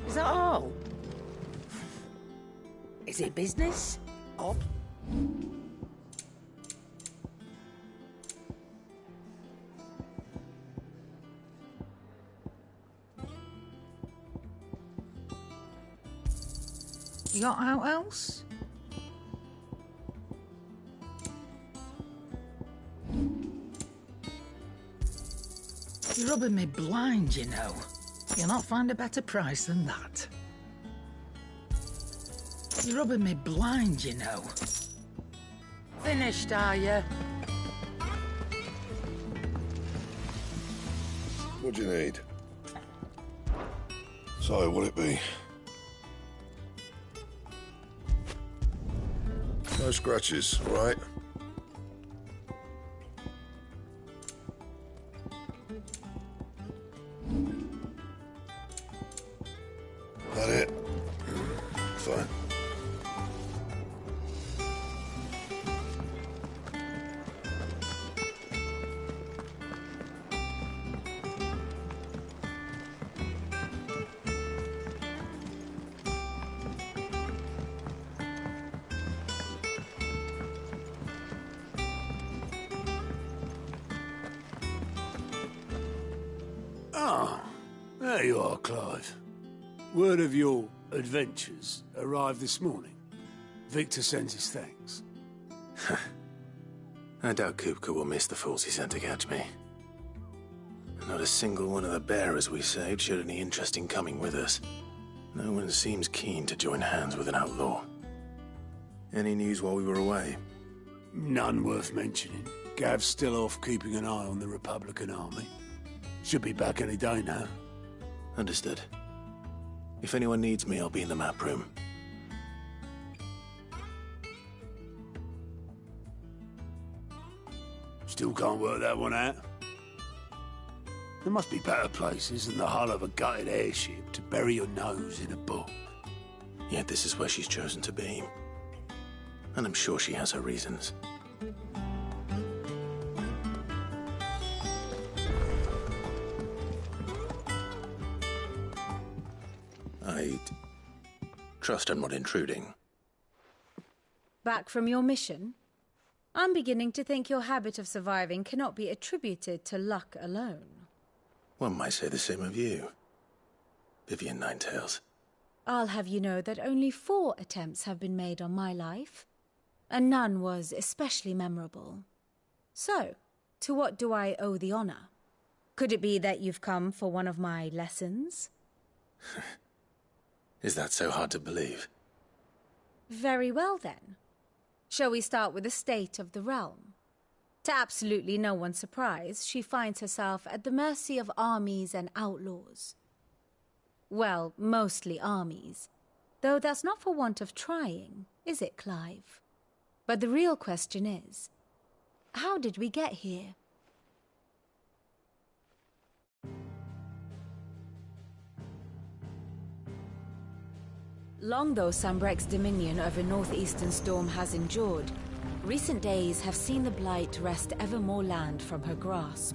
S15: Is that all? Is it business? Or... You got out else? You're rubbing me blind, you know. You'll not find a better price than that. You're rubbing me blind, you know. Finished, are you?
S5: What do you need? So, what'll it be?
S18: No scratches, right? That it? Fine.
S19: Ah, there you are, Clive. Word of your adventures arrived this morning. Victor sends his thanks.
S2: I doubt Kupka will miss the fools he sent to catch me. Not a single one of the bearers we saved showed any interest in coming with us. No one seems keen to join hands with an outlaw. Any news while we were away?
S19: None worth mentioning. Gav's still off keeping an eye on the Republican army. Should be back any day now.
S2: Understood. If anyone needs me, I'll be in the map room.
S19: Still can't work that one out. There must be better places than the hull of a gutted airship to bury your nose in a book.
S2: Yet this is where she's chosen to be. And I'm sure she has her reasons. I trust I'm not intruding.
S20: Back from your mission? I'm beginning to think your habit of surviving cannot be attributed to luck alone.
S2: One might say the same of you, Vivian Ninetails.
S20: I'll have you know that only 4 attempts have been made on my life, and none was especially memorable. So, to what do I owe the honor? Could it be that you've come for one of my lessons?
S2: Is that so hard to believe?
S20: Very well, then. Shall we start with the state of the realm? To absolutely no one's surprise, she finds herself at the mercy of armies and outlaws. Well, mostly armies. Though that's not for want of trying, is it, Clive? But the real question is, how did we get here? Long though Sambrek's dominion over northeastern Storm has endured, recent days have seen the Blight wrest ever more land from her grasp.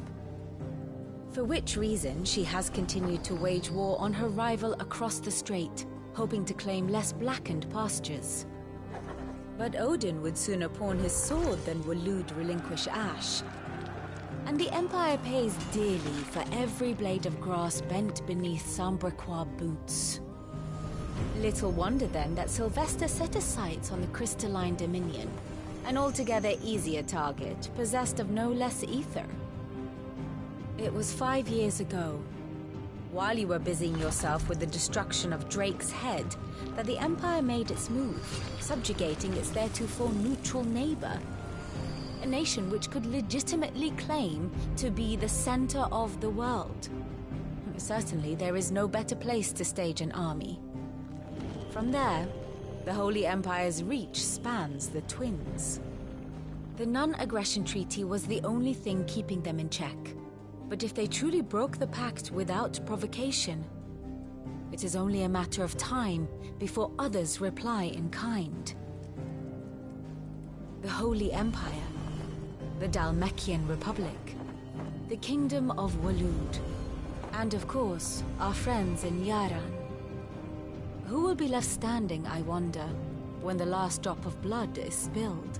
S20: For which reason she has continued to wage war on her rival across the strait, hoping to claim less blackened pastures. But Odin would sooner pawn his sword than Waloed relinquish Ash. And the Empire pays dearly for every blade of grass bent beneath Sambrequois boots. Little wonder then that Sylvester set his sights on the crystalline dominion, an altogether easier target, possessed of no less ether. It was 5 years ago, while you were busying yourself with the destruction of Drake's head, that the Empire made its move, subjugating its theretofore neutral neighbor. A nation which could legitimately claim to be the center of the world. Certainly, there is no better place to stage an army. From there, the Holy Empire's reach spans the Twins. The non-aggression treaty was the only thing keeping them in check. But if they truly broke the pact without provocation, it is only a matter of time before others reply in kind. The Holy Empire, the Dhalmekian Republic, the Kingdom of Waloed, and of course, our friends in Yaran. Who will be left standing, I wonder, when the last drop of blood is spilled?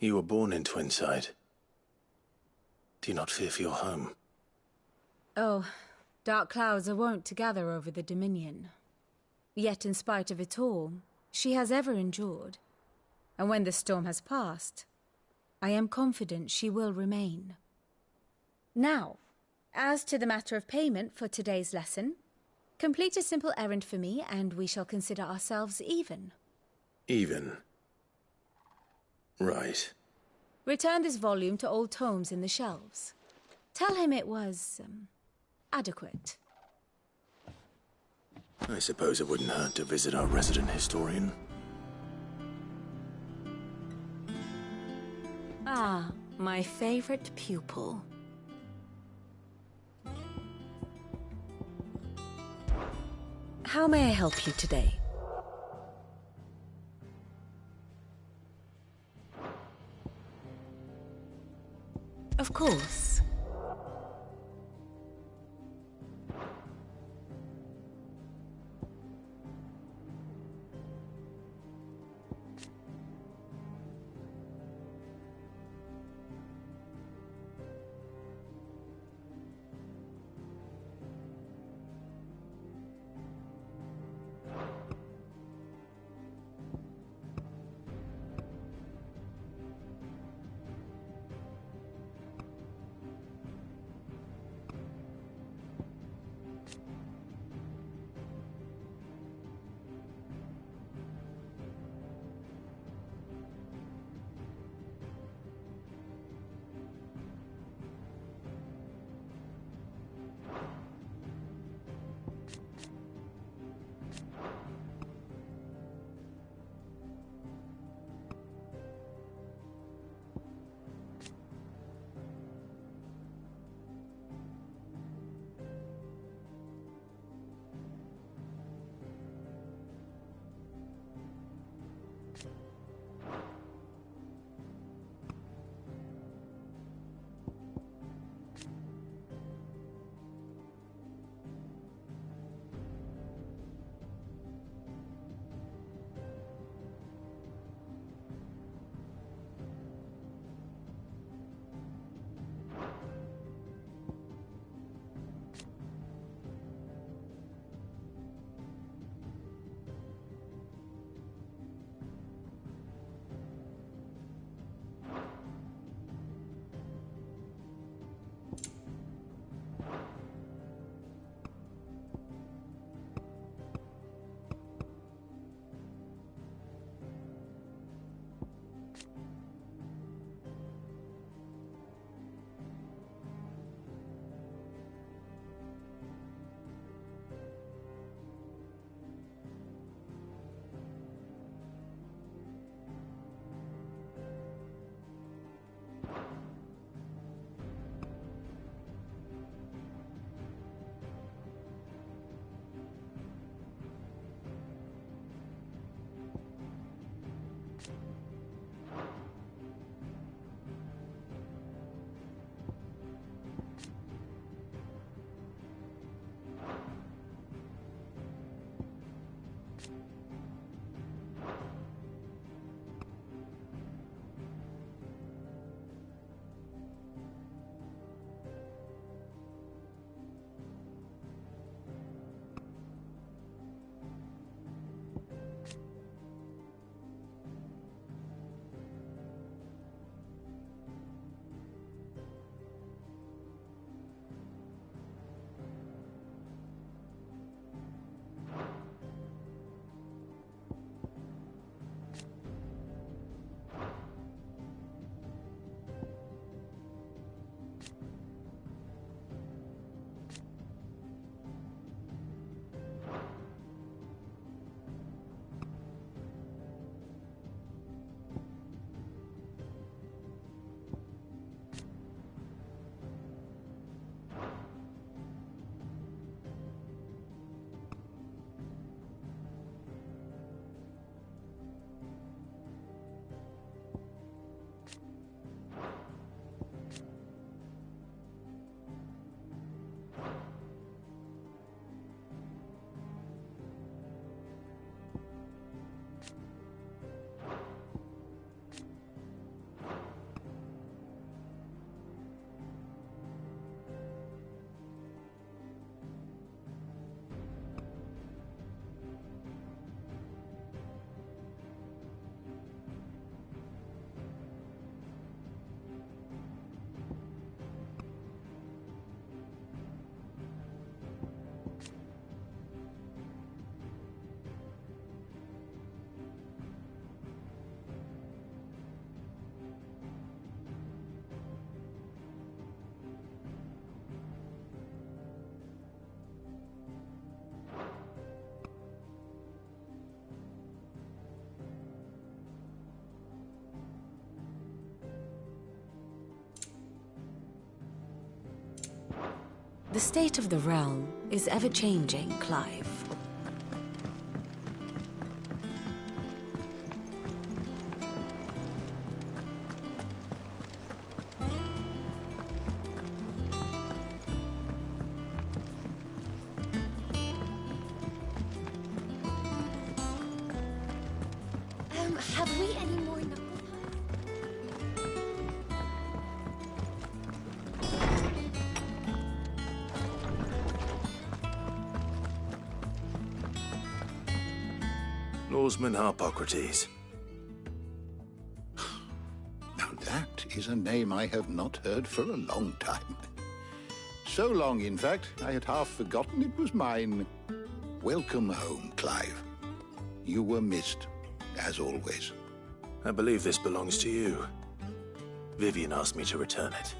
S2: You were born in Twinside. Do you not fear for your home?
S20: Oh, dark clouds are wont to gather over the Dominion. Yet in spite of it all, she has ever endured. And when the storm has passed, I am confident she will remain. Now, as to the matter of payment for today's lesson, complete a simple errand for me and we shall consider ourselves even.
S2: Even? Right.
S20: Return this volume to old tomes in the shelves. Tell him it was, adequate.
S2: I suppose it wouldn't hurt to visit our resident historian.
S20: Ah, my favorite pupil. How may I help you today? Of course. The state of the realm is ever-changing, Clive.
S14: Have we any more knuckle?
S2: Lawsman Harpocrates.
S21: Now that is a name I have not heard for a long time. So long, in fact, I had half forgotten it was mine. Welcome home, Clive. You were missed, as always.
S2: I believe this belongs to you. Vivian asked me to return it.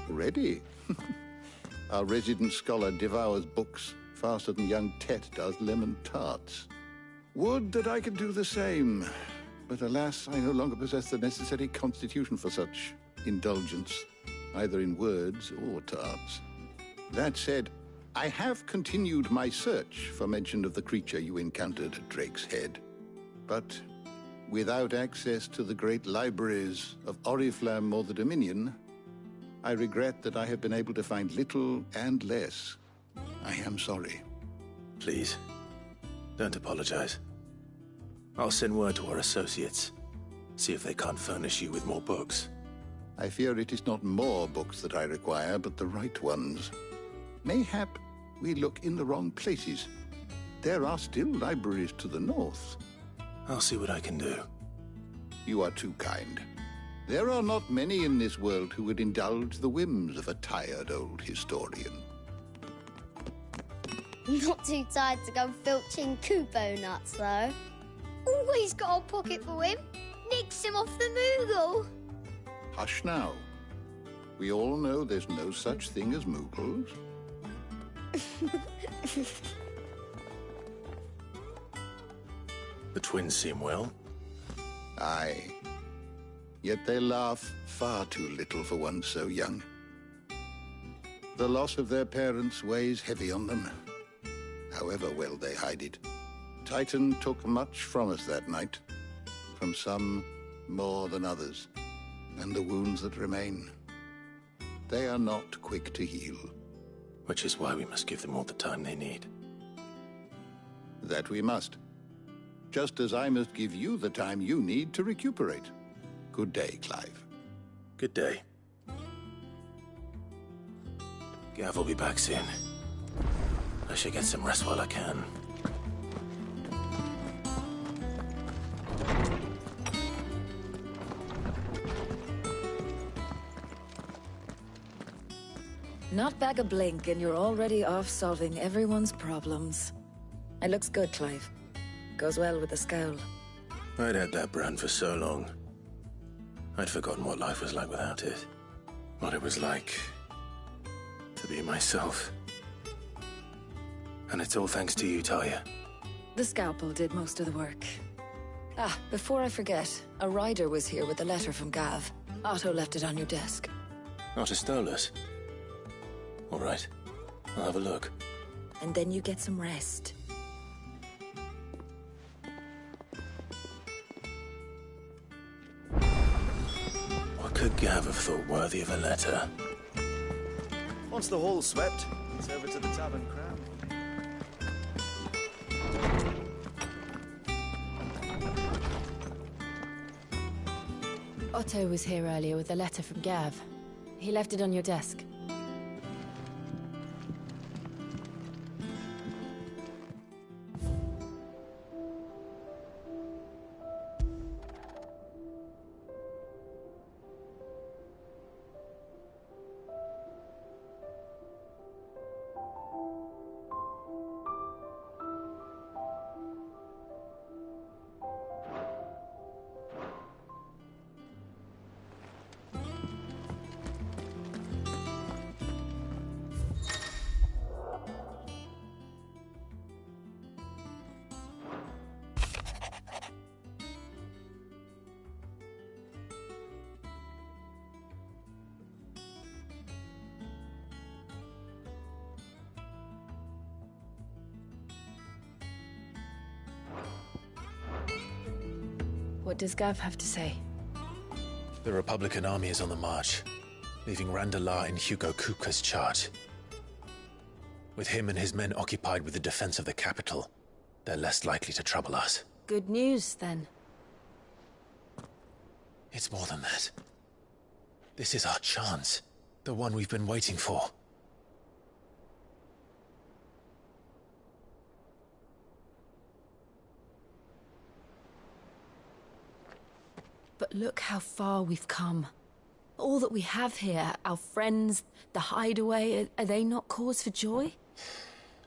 S21: Ready? Our resident scholar devours books faster than young Tet does lemon tarts. Would that I could do the same, but alas, I no longer possess the necessary constitution for such indulgence, either in words or tarts. That said, I have continued my search for mention of the creature you encountered at Drake's Head. But without access to the great libraries of Oriflamme or the Dominion, I regret that I have been able to find little and less. I am sorry.
S2: Please, don't apologize. I'll send word to our associates. See if they can't furnish you with more books.
S21: I fear it is not more books that I require, but the right ones. Mayhap we look in the wrong places. There are still libraries to the north.
S2: I'll see what I can do.
S21: You are too kind. There are not many in this world who would indulge the whims of a tired old historian.
S22: Not too tired to go filching Kupo nuts, though. Always got a pocket for him. Nicks him off the Moogle.
S21: Hush now. We all know there's no such thing as Moogles.
S2: The twins seem well.
S21: Aye. Yet they laugh far too little for one so young. The loss of their parents weighs heavy on them, however well they hide it. Titan took much from us that night, from some more than others, and the wounds that remain, they are not quick to heal.
S2: Which is why we must give them all the time they need.
S21: That we must. Just as I must give you the time you need to recuperate. Good day, Clive.
S2: Good day. Gav will be back soon. I should get some rest while I can.
S20: Not back a blink and you're already off solving everyone's problems. It looks good, Clive. Goes well with the scowl.
S2: I'd had that brand for so long. I'd forgotten what life was like without it. What it was like to be myself. And it's all thanks to you, Talia.
S20: The scalpel did most of the work. Ah, before I forget, a rider was here with a letter from Gav. Otto left it on your desk.
S2: Otto stole us. All right, I'll have a look.
S20: And then you get some rest.
S2: What could Gav have thought worthy of a letter?
S23: Once the hall's swept, it's over to the Tavern Crown.
S3: Otto was here earlier with a letter from Gav. He left it on your desk. What does Gav have to say?
S2: The Republican army is on the march, leaving Randalar in Hugo Kuka's charge. With him and his men occupied with the defense of the capital, they're less likely to trouble us.
S3: Good news, then.
S2: It's more than that. This is our chance. The one we've been waiting for.
S16: But look how far we've come. All that we have here, our friends, the hideaway, are they not cause for joy?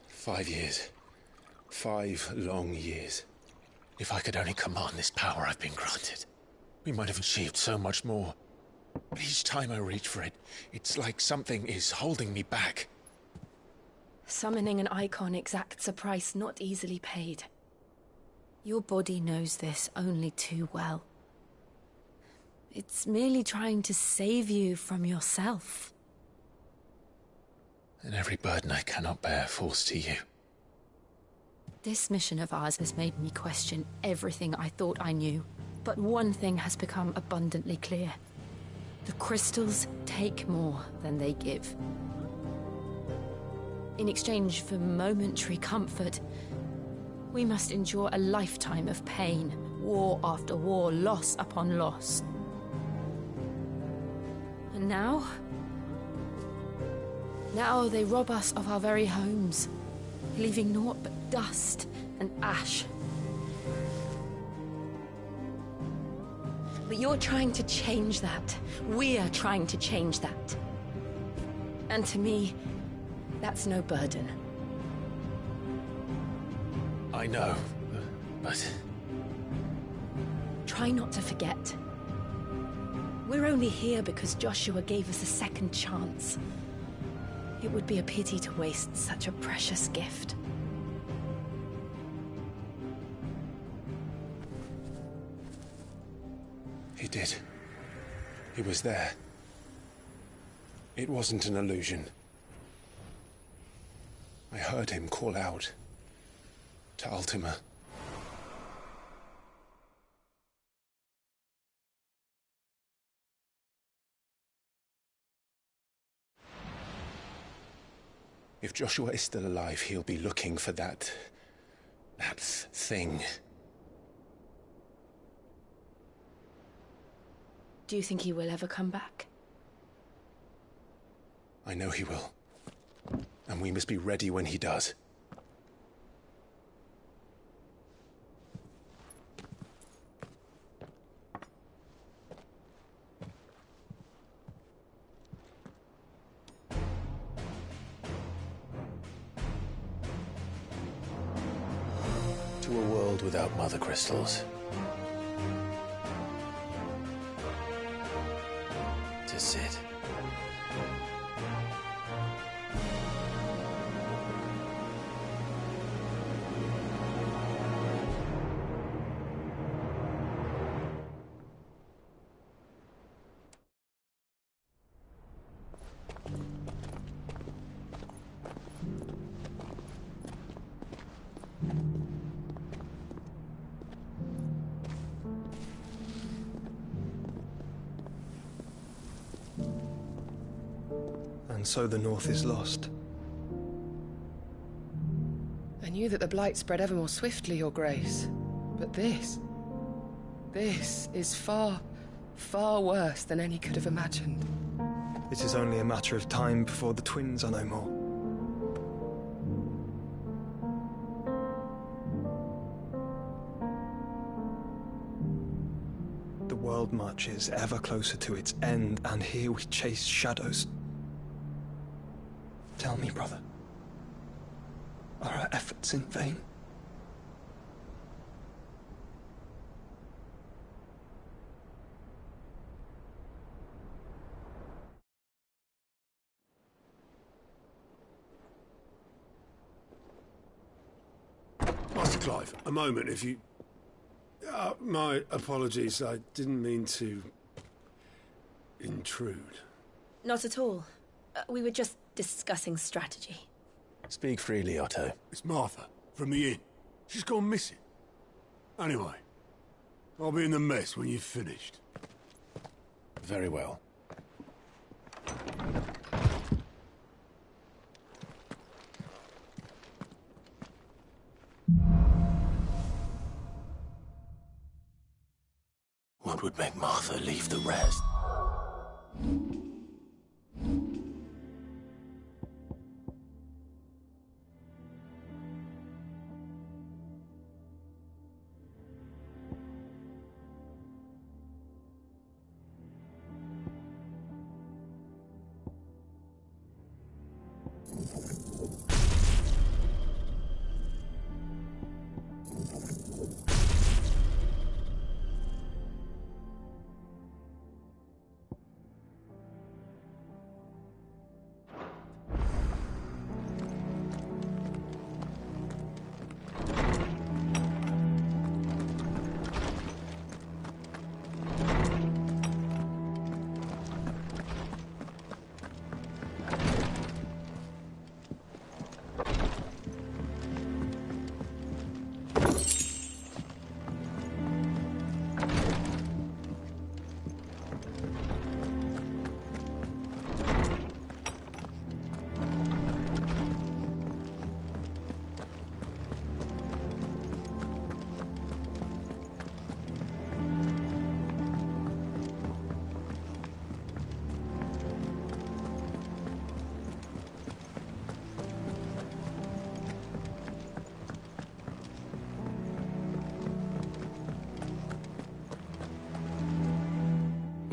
S2: 5 years. 5 long years. If I could only command this power I've been granted, we might have achieved so much more. But each time I reach for it, it's like something is holding me back.
S3: Summoning an icon exacts a price not easily paid. Your body knows this only too well. It's merely trying to save you from yourself.
S2: And every burden I cannot bear falls to you.
S3: This mission of ours has made me question everything I thought I knew. But one thing has become abundantly clear. The crystals take more than they give. In exchange for momentary comfort, we must endure a lifetime of pain, war after war, loss upon loss. And now they rob us of our very homes, leaving naught but dust and ash. But you're trying to change that. We're trying to change that. And to me, that's no burden.
S2: I know, but...
S3: Try not to forget. We're only here because Joshua gave us a second chance. It would be a pity to waste such a precious gift.
S2: He did. He was there. It wasn't an illusion. I heard him call out to Ultima. If Joshua is still alive, he'll be looking for that thing.
S3: Do you think he will ever come back?
S2: I know he will. And we must be ready when he does. To a world without mother crystals. To sit.
S1: And so the North is lost.
S4: I knew that the Blight spread ever more swiftly, Your Grace. But this is far, far worse than any could have imagined.
S1: It is only a matter of time before the twins are no more. The world marches ever closer to its end, and here we chase shadows. Tell me, brother, are our efforts in vain?
S19: Master Clive, a moment, if you... my apologies, I didn't mean to... intrude.
S3: Not at all. We were just discussing strategy.
S2: Speak freely, Otto.
S19: It's Martha, from the inn. She's gone missing. Anyway, I'll be in the mess when you've finished.
S2: Very well.
S7: What would make Martha leave the rest?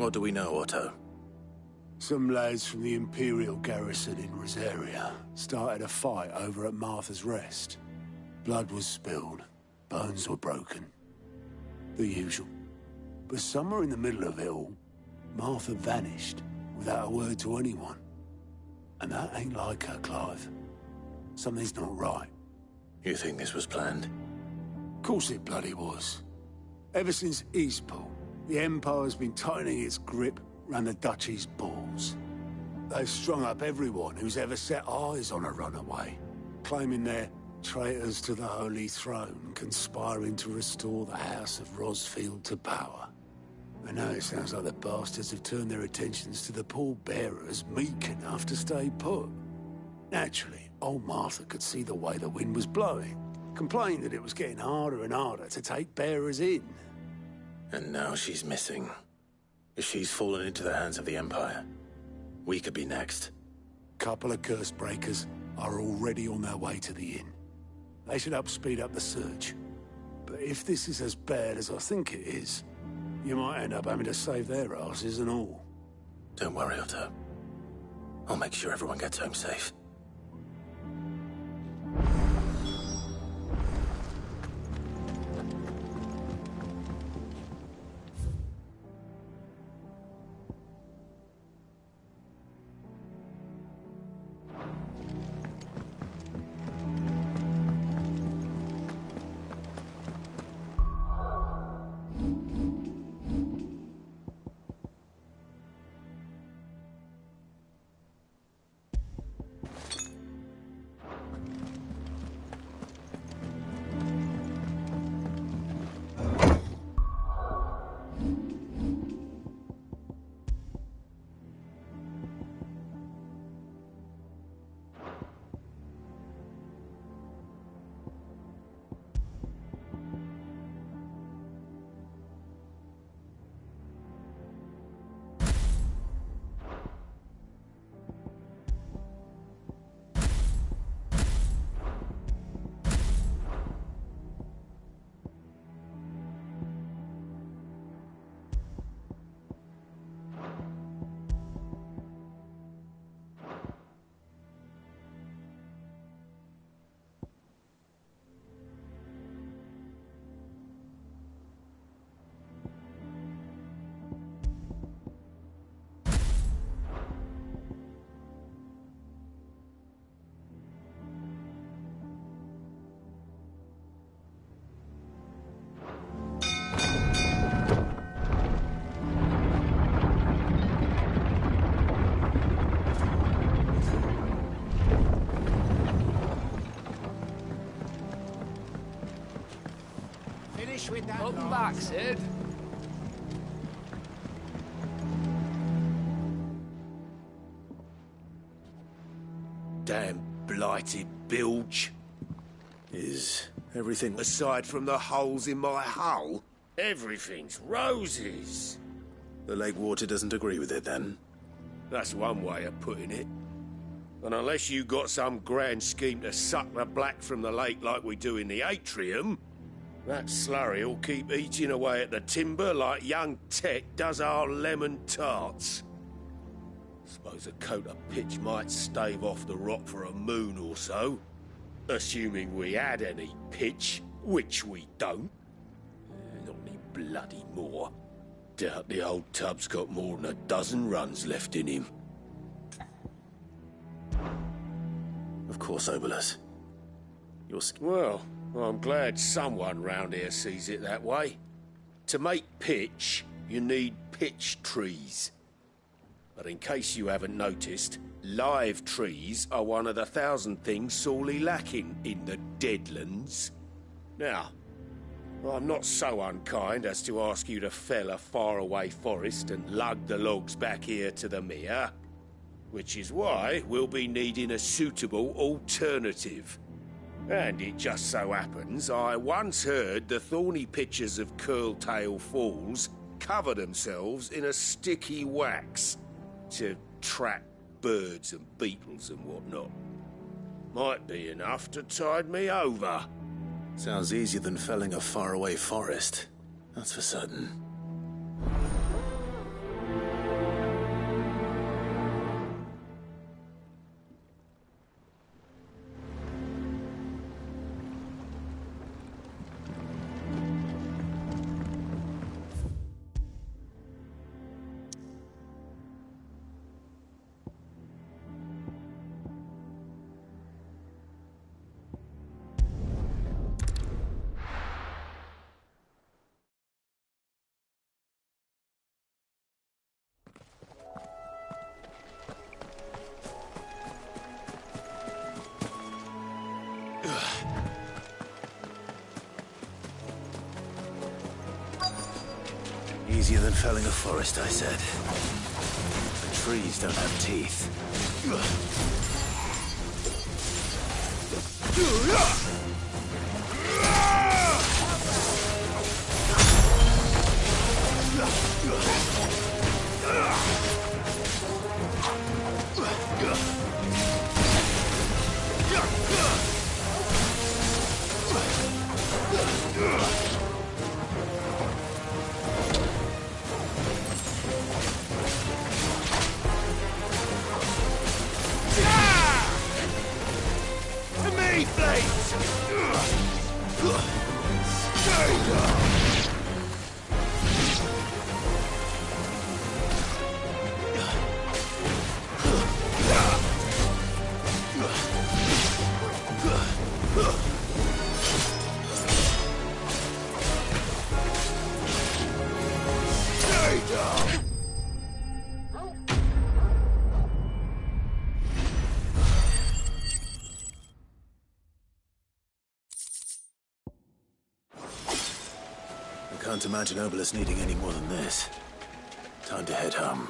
S7: What do we know, Otto?
S19: Some lads from the Imperial garrison in Rosaria started a fight over at Martha's Rest. Blood was spilled, bones were broken. The usual. But somewhere in the middle of it all, Martha vanished without a word to anyone. And that ain't like her, Clive. Something's not right.
S7: You think this was planned?
S19: Of course it bloody was. Ever since Eastport, the Empire's been tightening its grip round the Duchy's balls. They've strung up everyone who's ever set eyes on a runaway, claiming they're traitors to the Holy Throne, conspiring to restore the House of Rosfield to power. And now it sounds like the bastards have turned their attentions to the pallbearers meek enough to stay put. Naturally, old Martha could see the way the wind was blowing, complained that it was getting harder and harder to take bearers in.
S7: And now she's missing. If she's fallen into the hands of the Empire, we could be next.
S19: Couple of curse breakers are already on their way to the inn. They should help speed up the search. But if this is as bad as I think it is, you might end up having to save their asses and all.
S7: Don't worry, Otto. I'll make sure everyone gets home safe.
S8: finish with that.
S10: Welcome back, Sid.
S11: Damn blighted bilge.
S7: Is everything...
S11: Aside from the holes in my hull, everything's roses.
S7: The lake water doesn't agree with it, then?
S11: That's one way of putting it. And unless you got some grand scheme to suck the black from the lake like we do in the atrium, that slurry'll keep eating away at the timber like young Tech does our lemon tarts. Suppose a coat of pitch might stave off the rot for a moon or so. Assuming we had any pitch, which we don't. Not any bloody more. Doubt the old tub's got more than a dozen runs left in him.
S7: Of course, Obolus.
S11: Well, I'm glad someone round here sees it that way. To make pitch, you need pitch trees. But in case you haven't noticed, live trees are one of the 1,000 things sorely lacking in the Deadlands. Now, I'm not so unkind as to ask you to fell a faraway forest and lug the logs back here to the mere, which is why we'll be needing a suitable alternative. And it just so happens I once heard the thorny pitchers of Curltail Falls cover themselves in a sticky wax to trap birds and beetles and whatnot. Might be enough to tide me over.
S7: Sounds easier than felling a faraway forest. That's for certain. Easier than felling a forest, I said. The trees don't have teeth. Can't imagine Obolus needing any more than this. Time to head home.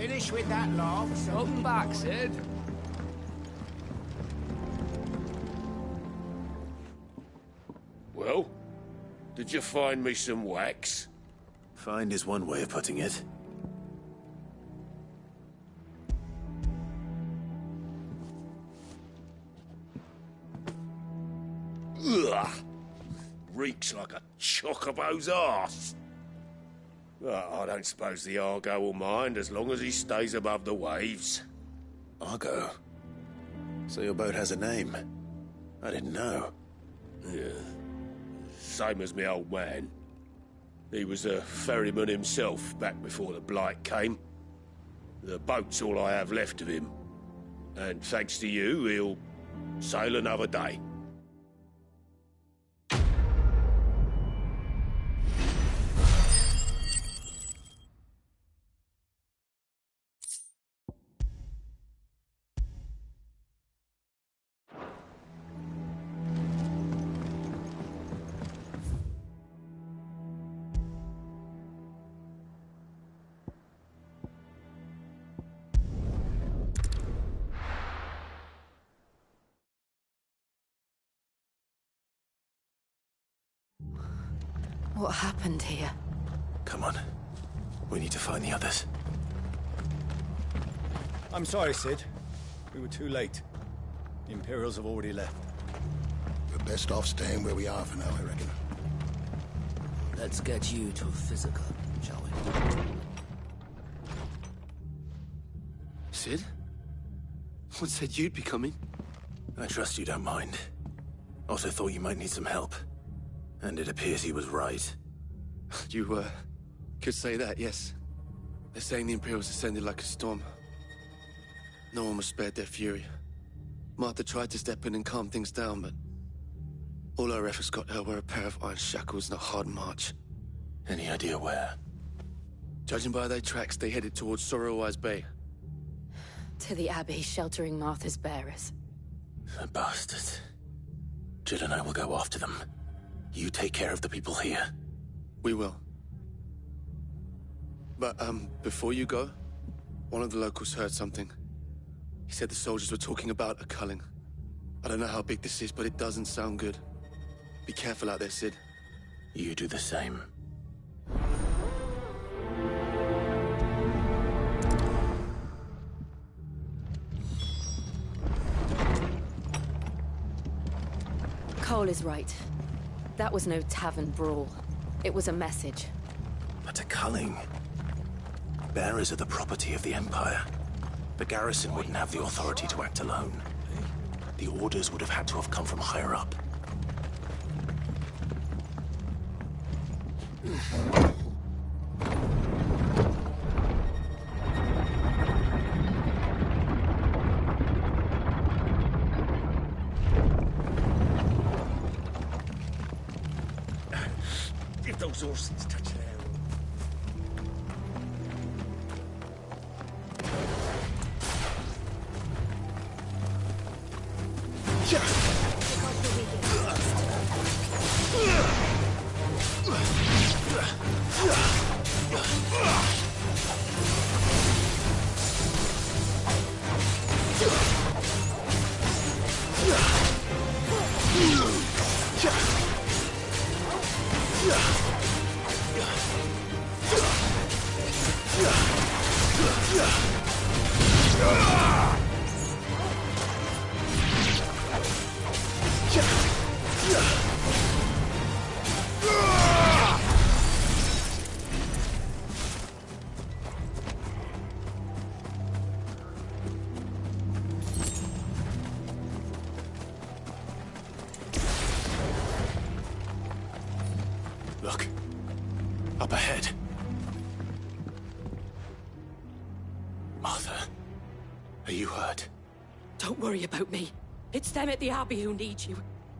S8: Finish with that log.
S4: Welcome back, Sid.
S11: Well, did you find me some wax?
S7: Find is one way of putting it.
S11: Ugh! Reeks like a chocobo's arse. I don't suppose the Argo will mind as long as he stays above the waves.
S7: Argo? So your boat has a name? I didn't know.
S11: Yeah. Same as my old man. He was a ferryman himself back before the Blight came. The boat's all I have left of him. And thanks to you, he'll sail another day.
S3: What happened here?
S7: Come on. We need to find the others.
S9: I'm sorry, Sid. We were too late. The Imperials have already left.
S21: We're best off staying where we are for now, I reckon.
S8: Let's get you to physical, shall we?
S10: Sid? What said you'd be coming?
S7: I trust you don't mind. Also thought you might need some help. And it appears he was right.
S10: You, could say that, yes. They're saying the Imperials descended like a storm. No one was spared their fury. Martha tried to step in and calm things down, but all our efforts got her were a pair of iron shackles and a hard march.
S7: Any idea where?
S10: Judging by their tracks, they headed towards Sorrowwise Bay.
S3: To the Abbey, sheltering Martha's bearers.
S7: The bastards. Jill and I will go after them. You take care of the people here.
S10: We will. But, before you go, one of the locals heard something. He said the soldiers were talking about a culling. I don't know how big this is, but it doesn't sound good. Be careful out there, Sid.
S7: You do the same.
S3: Cole is right. That was no tavern brawl. It was a message.
S7: But a culling. Bearers are the property of the Empire. The garrison wouldn't have the authority to act alone. The orders would have had to have come from higher up.
S11: If those horses touch the arrow.
S7: Look. Up ahead. Martha, are you hurt?
S16: Don't worry about me. It's them at the Abbey who need you.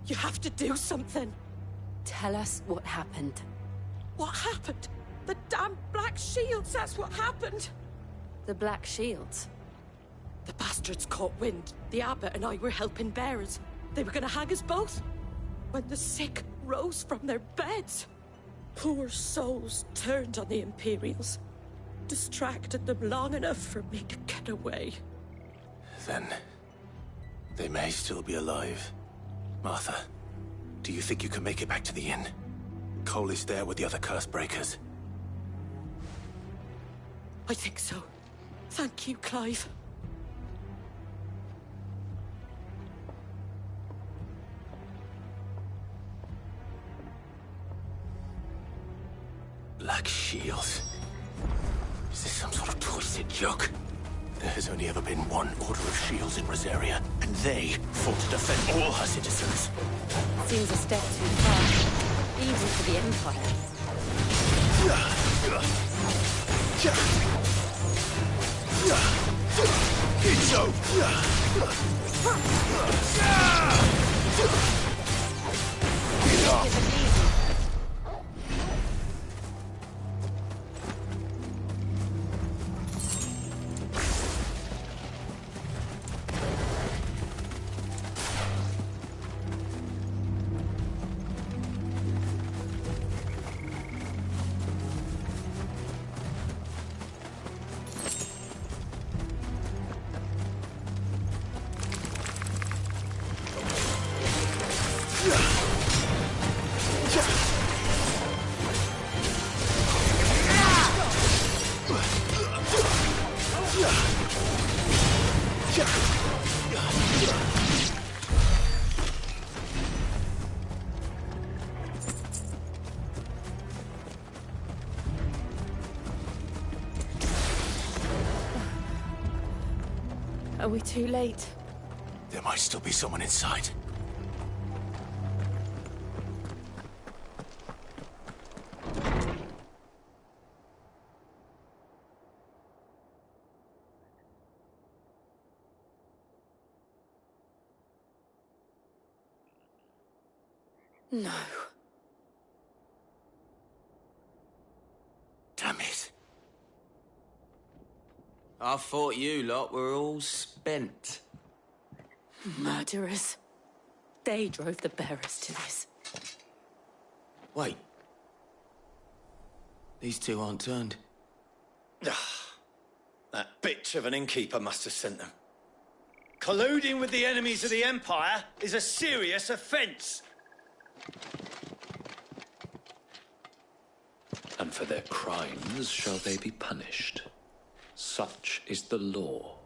S16: You have to do something.
S3: Tell us what happened.
S16: What happened? The damn Black Shields, that's what happened.
S3: The Black Shields?
S16: The bastards caught wind. The Abbot and I were helping bearers. They were gonna hang us both. When the sick rose from their beds. Poor souls turned on the Imperials. distracted them long enough for me to get away.
S7: Then they may still be alive. Martha, do you think you can make it back to the inn? Cole is there with the other curse breakers.
S16: I think so. Thank you, Clive.
S7: Black shields. Is this some sort of twisted joke? There has only ever been one Order of Shields in Rosaria, and they fought to defend all her citizens.
S3: Seems a step too far, even for the Empire. Are we too late?
S7: There might still be someone inside.
S16: No.
S7: Damn it.
S8: I thought you lot were all spent.
S16: Murderers. They drove the bearers to this.
S8: Wait. These two aren't turned.
S9: That bitch of an innkeeper must have sent them. Colluding with the enemies of the Empire is a serious offence.
S6: And for their crimes shall they be punished. Such is the law.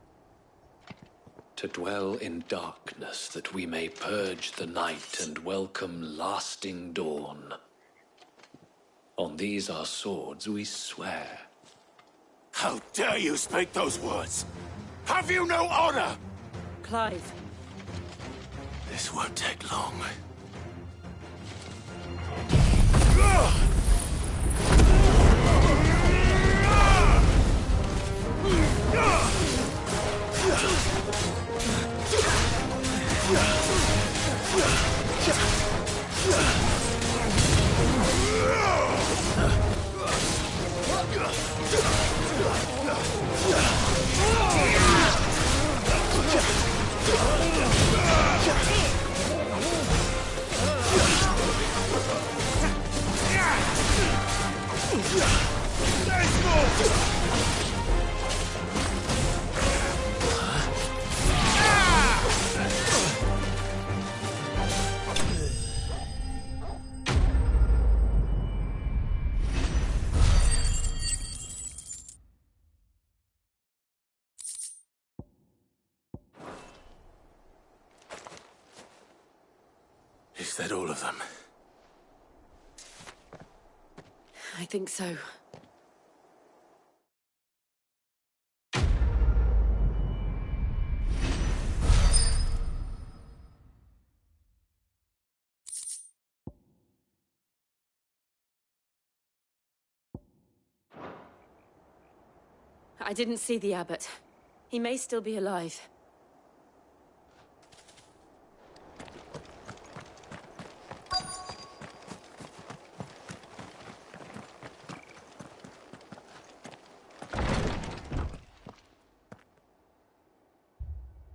S6: To dwell in darkness that we may purge the night and welcome lasting dawn. On these our swords we swear.
S7: How dare you speak those words? Have you no honor?
S16: Clive.
S7: This won't take long. Is that all of them?
S16: I think so. I didn't see the abbot. He may still be alive.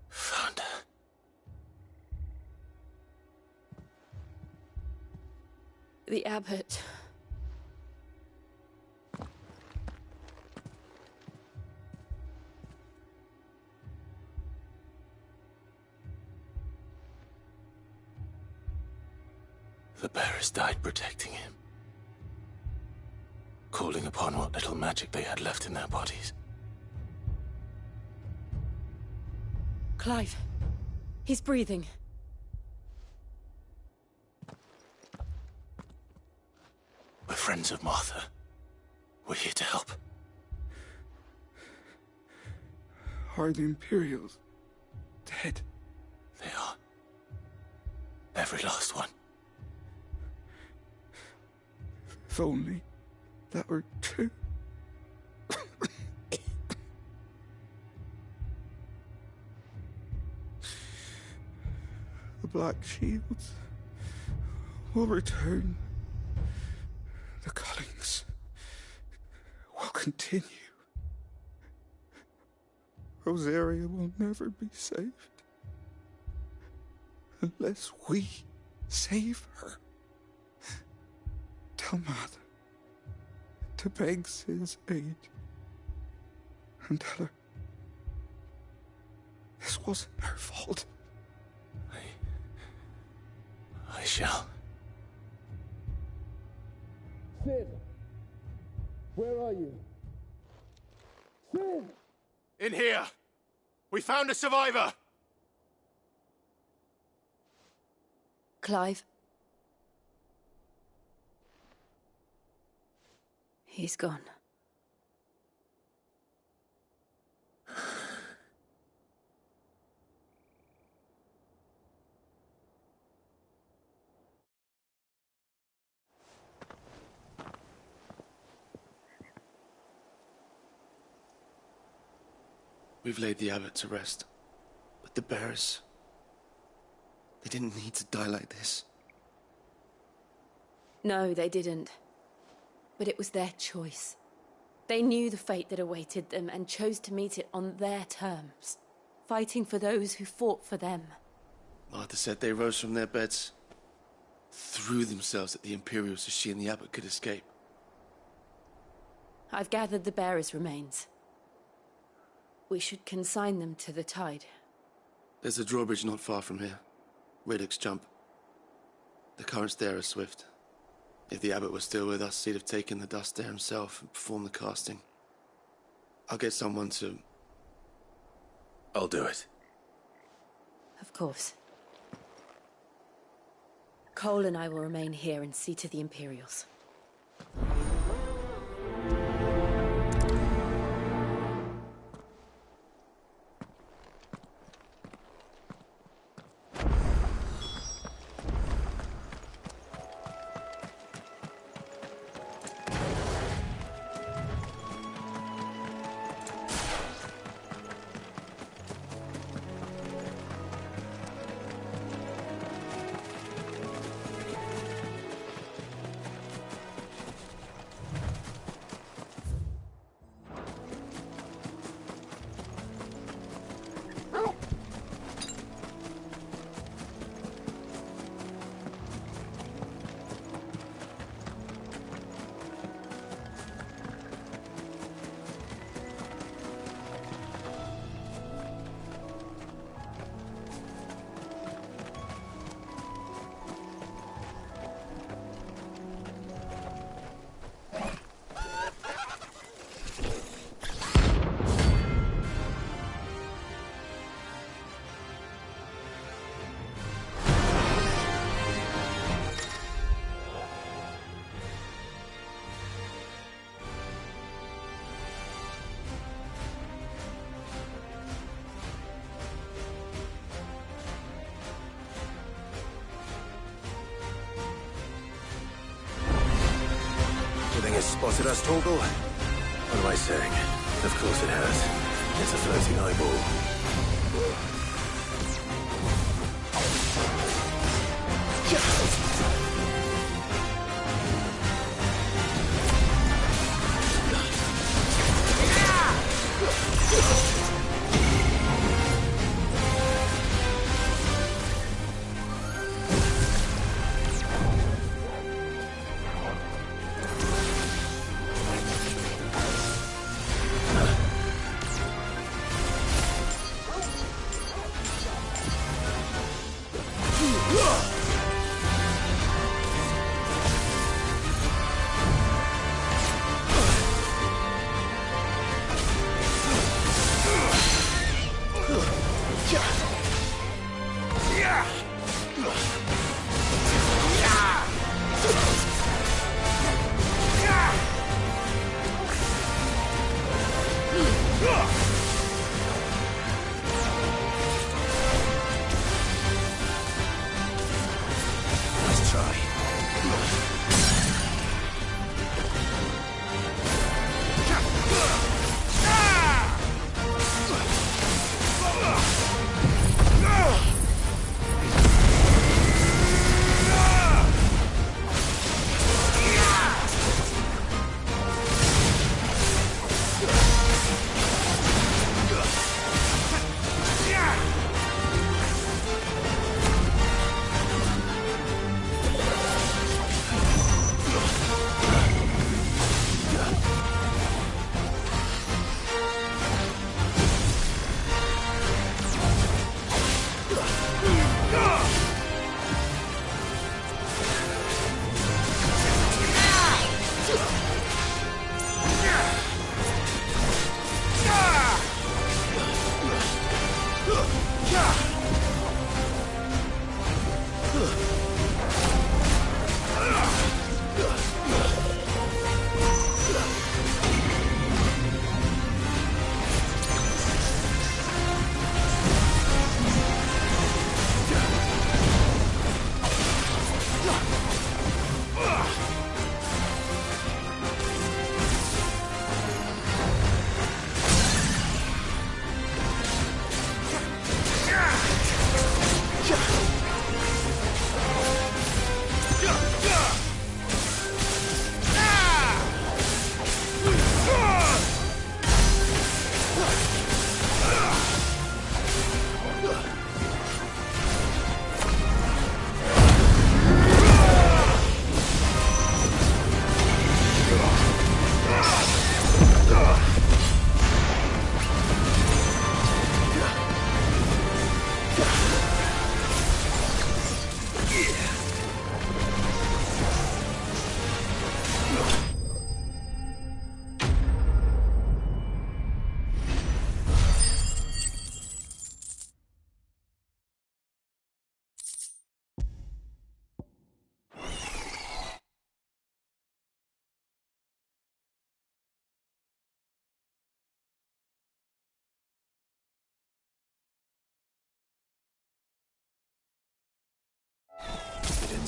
S7: Found her.
S16: The abbot.
S7: The bearers died protecting him. Calling upon what little magic they had left in their bodies.
S16: Clive. He's breathing.
S7: We're friends of Martha. We're here to help.
S12: Are the Imperials dead?
S7: They are. Every last one.
S12: If only that were true. The Black Shields will return. The Cullings will continue. Rosaria will never be saved unless we save her. Tell Mother to beg Sid's aid and tell her this wasn't her fault.
S7: I shall.
S11: Sid! Where are you? Sid!
S2: In here! We found a survivor!
S3: Clive. He's gone.
S10: We've laid the abbot to rest. But the bearers... they didn't need to die like this.
S3: No, they didn't. But it was their choice. They knew the fate that awaited them and chose to meet it on their terms, fighting for those who fought for them.
S10: Martha said they rose from their beds, threw themselves at the Imperials so she and the abbot could escape.
S3: I've gathered the bearers' remains. We should consign them to the tide.
S10: There's a drawbridge not far from here. Radix Jump. The currents there are swift. If the abbot was still with us, he'd have taken the dust there himself and performed the casting. I'll get someone to...
S7: I'll do it.
S3: Of course. Cole and I will remain here and see to the Imperials.
S7: Spotted us, Torgal? What am I saying? Of course it has. It's a floating eyeball.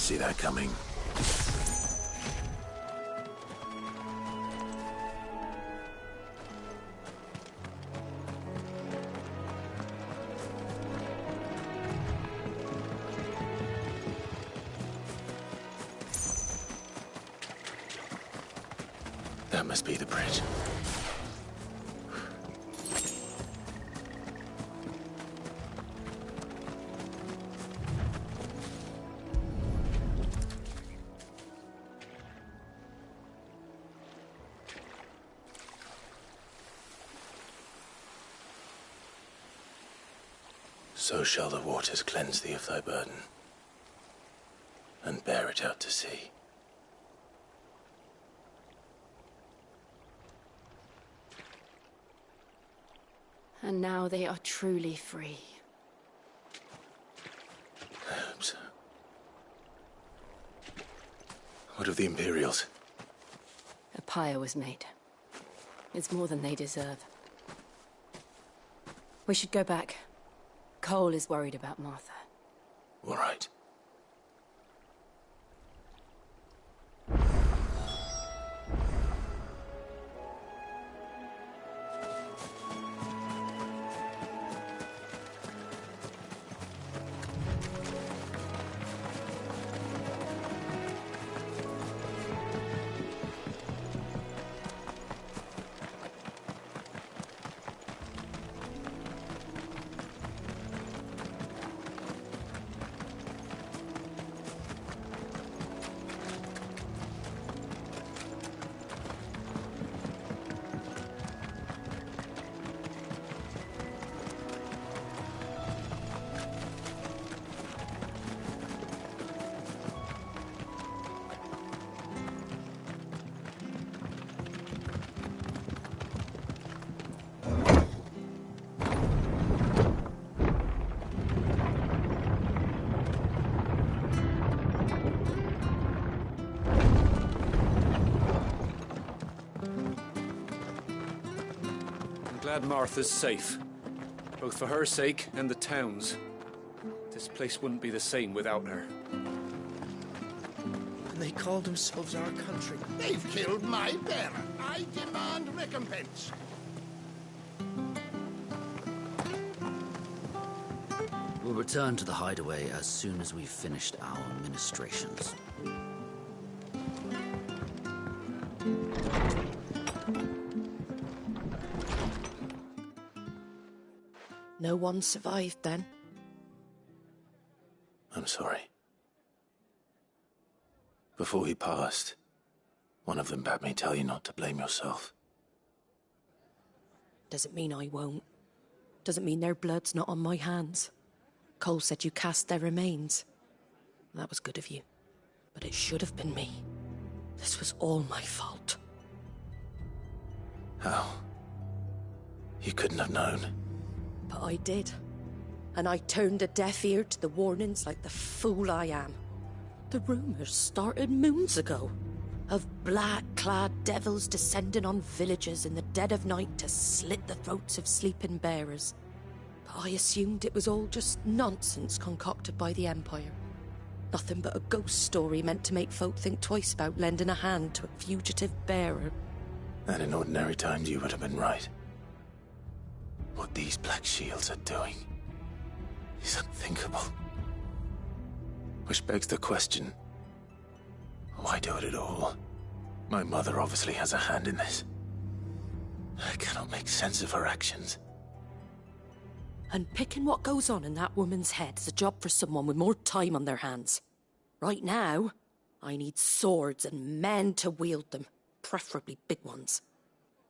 S7: see that coming. That must be the bridge. So shall the waters cleanse thee of thy burden, and bear it out to sea.
S3: And now they are truly free.
S7: I hope so. What of the Imperials?
S3: A pyre was made. It's more than they deserve. We should go back. Cole is worried about Martha.
S7: All right.
S13: Glad Martha's safe. Both for her sake and the town's. This place wouldn't be the same without her.
S23: And they call themselves our country.
S21: They've killed my bearer. I demand recompense.
S8: We'll return to the hideaway as soon as we've finished our ministrations.
S16: No one survived then?
S7: I'm sorry. Before he passed, one of them bade me tell you not to blame yourself.
S16: Doesn't mean I won't. Doesn't mean their blood's not on my hands. Cole said you cast their remains. That was good of you. But it should have been me. This was all my fault.
S7: How? You couldn't have known.
S16: But I did. And I turned a deaf ear to the warnings like the fool I am. The rumours started moons ago. Of black-clad devils descending on villages in the dead of night to slit the throats of sleeping bearers. But I assumed it was all just nonsense concocted by the Empire. Nothing but a ghost story meant to make folk think twice about lending a hand to a fugitive bearer.
S7: And in ordinary times you would have been right. What these Black Shields are doing is unthinkable. Which begs the question, why do it at all? My mother obviously has a hand in this. I cannot make sense of her actions.
S16: And picking what goes on in that woman's head is a job for someone with more time on their hands. Right now, I need swords and men to wield them, preferably big ones.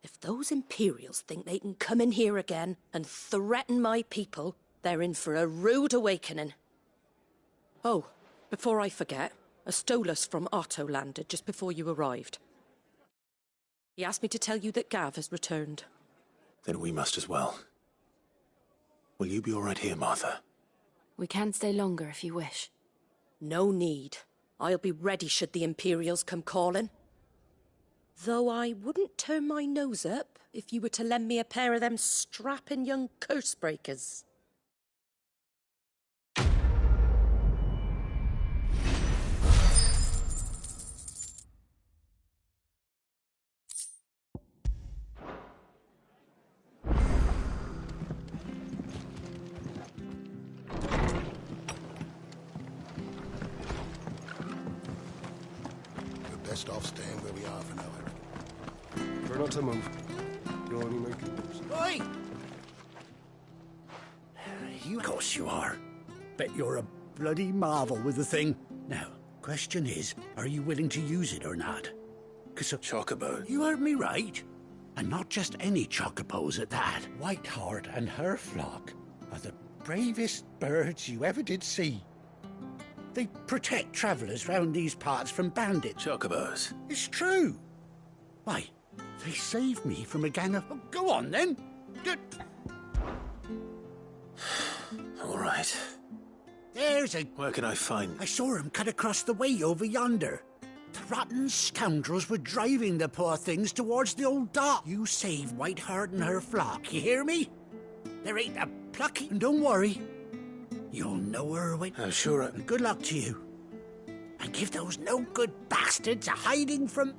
S16: If those Imperials think they can come in here again and threaten my people, they're in for a rude awakening. Oh, before I forget, a Stolas from Otto landed just before you arrived. He asked me to tell you that Gav has returned.
S7: Then we must as well. Will you be all right here, Martha?
S3: We can stay longer if you wish.
S16: No need. I'll be ready should the Imperials come calling. Though I wouldn't turn my nose up if you were to lend me a pair of them strapping young cursebreakers.
S18: best off staying where we are for now, I reckon.
S5: Try not to move. You'll only make it worse.
S15: Oi! Of course you are. Bet you're a bloody marvel with the thing. Now, question is, are you willing to use it or not? 'Cause a chocobo. You heard me right. And not just any chocobos at that. Whiteheart and her flock are the bravest birds you ever did see. They protect travellers round these parts from bandits.
S7: Chocobos?
S15: It's true. Why, they saved me from a gang of... Oh, go on, then.
S7: All right.
S15: There's a...
S7: Where can I find...
S15: I saw him cut across the way over yonder. The rotten scoundrels were driving the poor things towards the old dock. You save Whiteheart and her flock, you hear me? There ain't a plucky... And don't worry. You'll know her when...
S7: I'm sure
S15: And good luck to you. And give those no-good bastards a hiding from...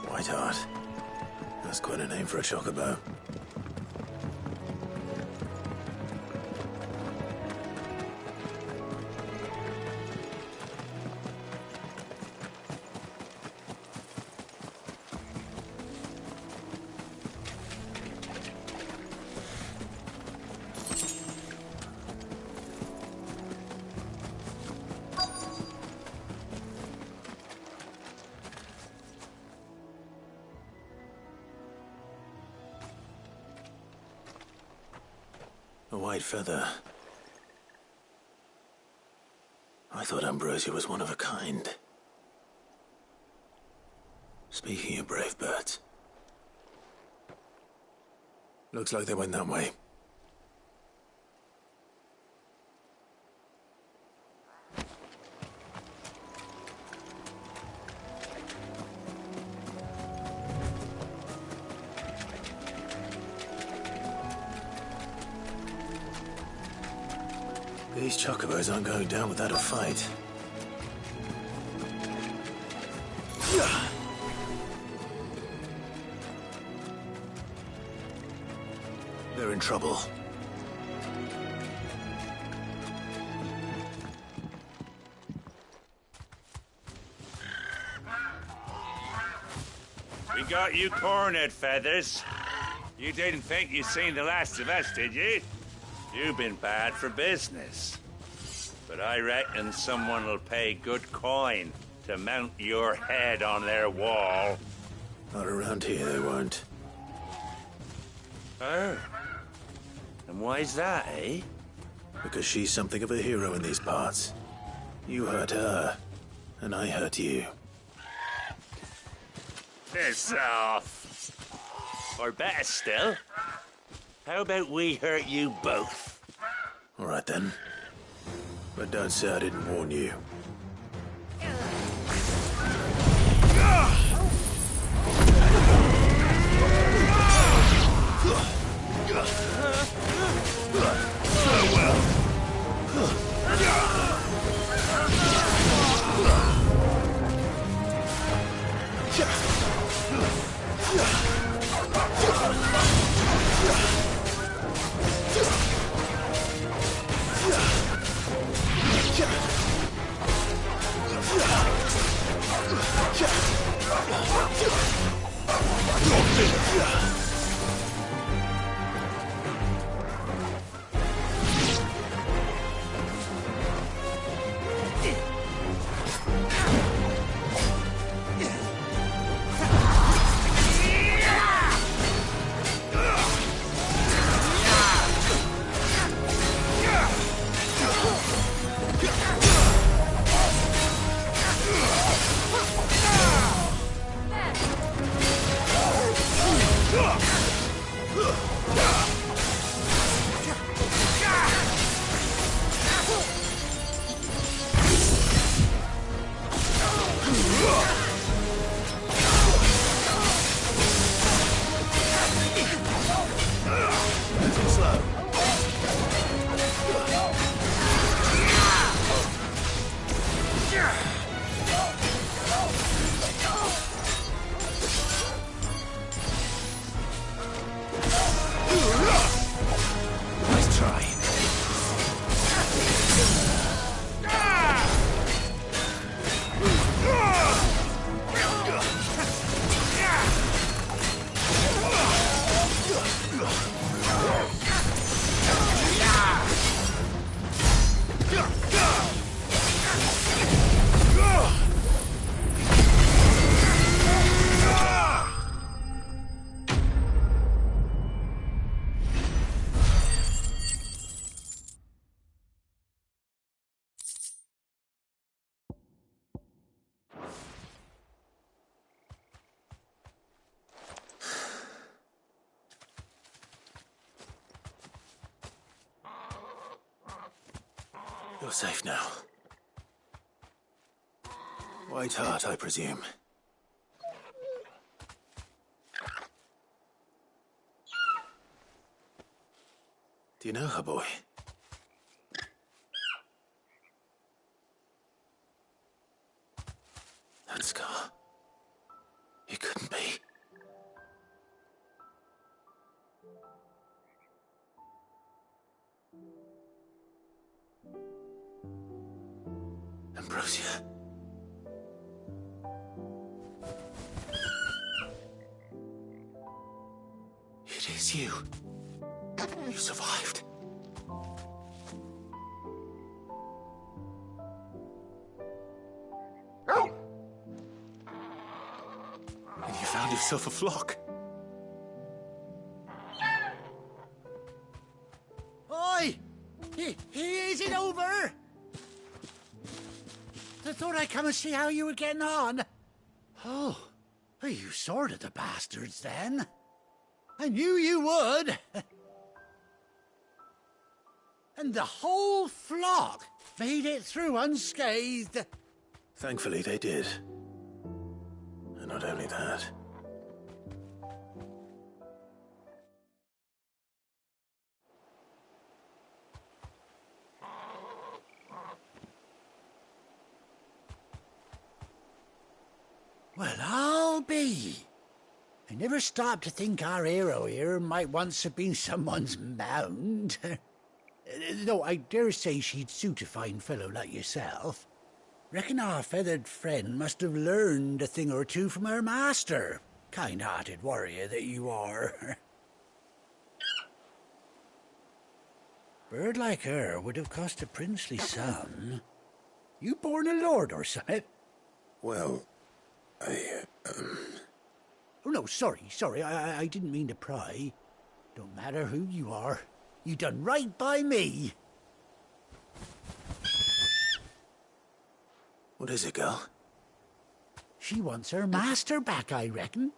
S7: Whiteheart. That's quite a name for a chocobo. A white feather. I thought Ambrosia was one of a kind. Speaking of brave birds. Looks like they went that way. These chocobos aren't going down without a fight. They're in trouble.
S17: We got you cornered, Feathers. You didn't think you'd seen the last of us, did you? You've been bad for business. But I reckon someone will pay good coin to mount your head on their wall.
S7: Not around here, they won't.
S17: Oh? And why's that, eh?
S7: Because she's something of a hero in these parts. You hurt her, and I hurt you.
S17: Piss off. Or better still, how about we hurt you both?
S7: All right, then. But don't say I didn't warn you. Farewell. You're safe now. White Hart, I presume. Do you know her, boy? That scar. It couldn't be. Ambrosia. It is you. You survived. And you found yourself a flock.
S15: Oi! Is it over? I thought I'd come and see how you were getting on. Oh, you sorted the bastards then. I knew you would. And the whole flock made it through unscathed.
S7: Thankfully, they did. And not only that.
S15: Well, I'll be. I never stopped to think our hero here might once have been someone's mount. Though I dare say she'd suit a fine fellow like yourself. Reckon our feathered friend must have learned a thing or two from her master. Kind-hearted warrior that you are. Bird like her would have cost a princely sum. You born a lord or something?
S7: Well,
S15: Oh, no, sorry, I didn't mean to pry. Don't matter who you are. You done right by me.
S7: What is it, girl?
S15: She wants her master back, I reckon.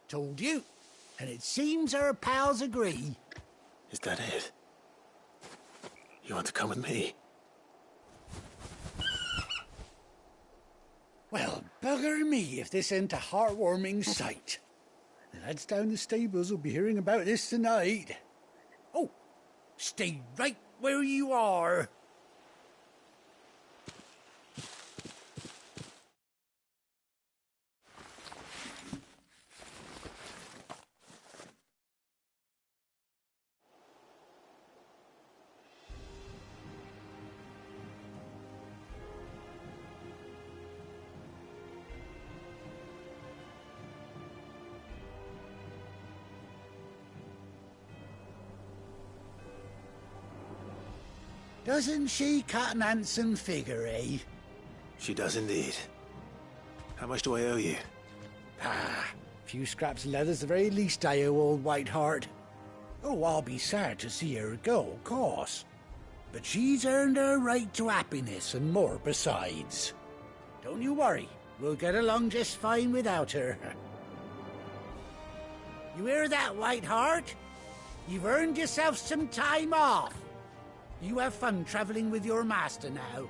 S15: Told you. And it seems her pals agree.
S7: Is that it? You want to come with me?
S15: Well, bugger me if this ain't a heartwarming sight. The lads down the stables will be hearing about this tonight. Oh, stay right where you are. Doesn't she cut an handsome figure, eh?
S7: She does indeed. How much do I owe you?
S15: Ah, a few scraps of leather's the very least I owe old White Hart. Oh, I'll be sad to see her go, of course. But she's earned her right to happiness and more besides. Don't you worry, we'll get along just fine without her. You hear that, White Hart? You've earned yourself some time off. You have fun traveling with your master now.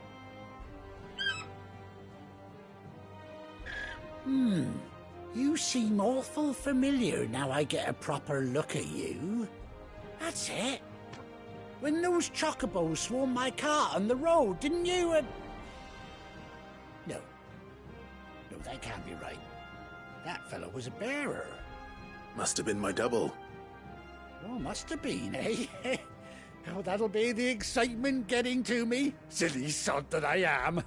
S15: You seem awful familiar now I get a proper look at you. That's it. When those chocobos swarmed my cart on the road, didn't you? No, that can't be right. That fellow was a bearer.
S7: Must have been my double.
S15: Oh, must have been, eh? Oh, that'll be the excitement getting to me. Silly sod that I am.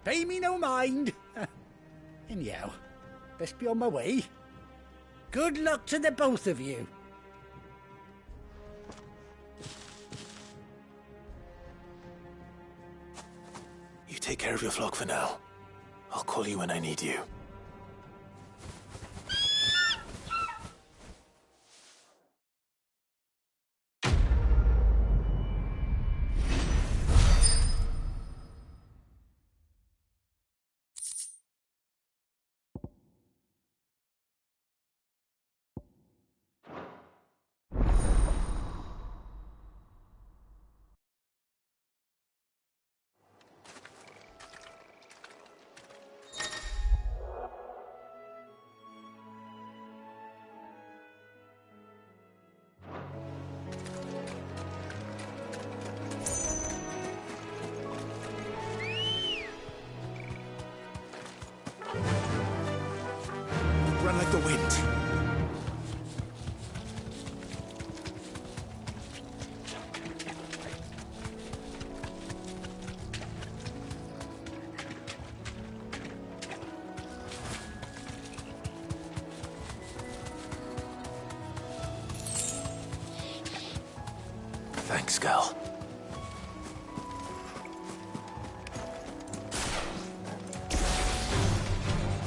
S15: Pay me no mind. Anyhow, best be on my way. Good luck to the both of you.
S7: You take care of your flock for now. I'll call you when I need you. wind. Thanks, girl.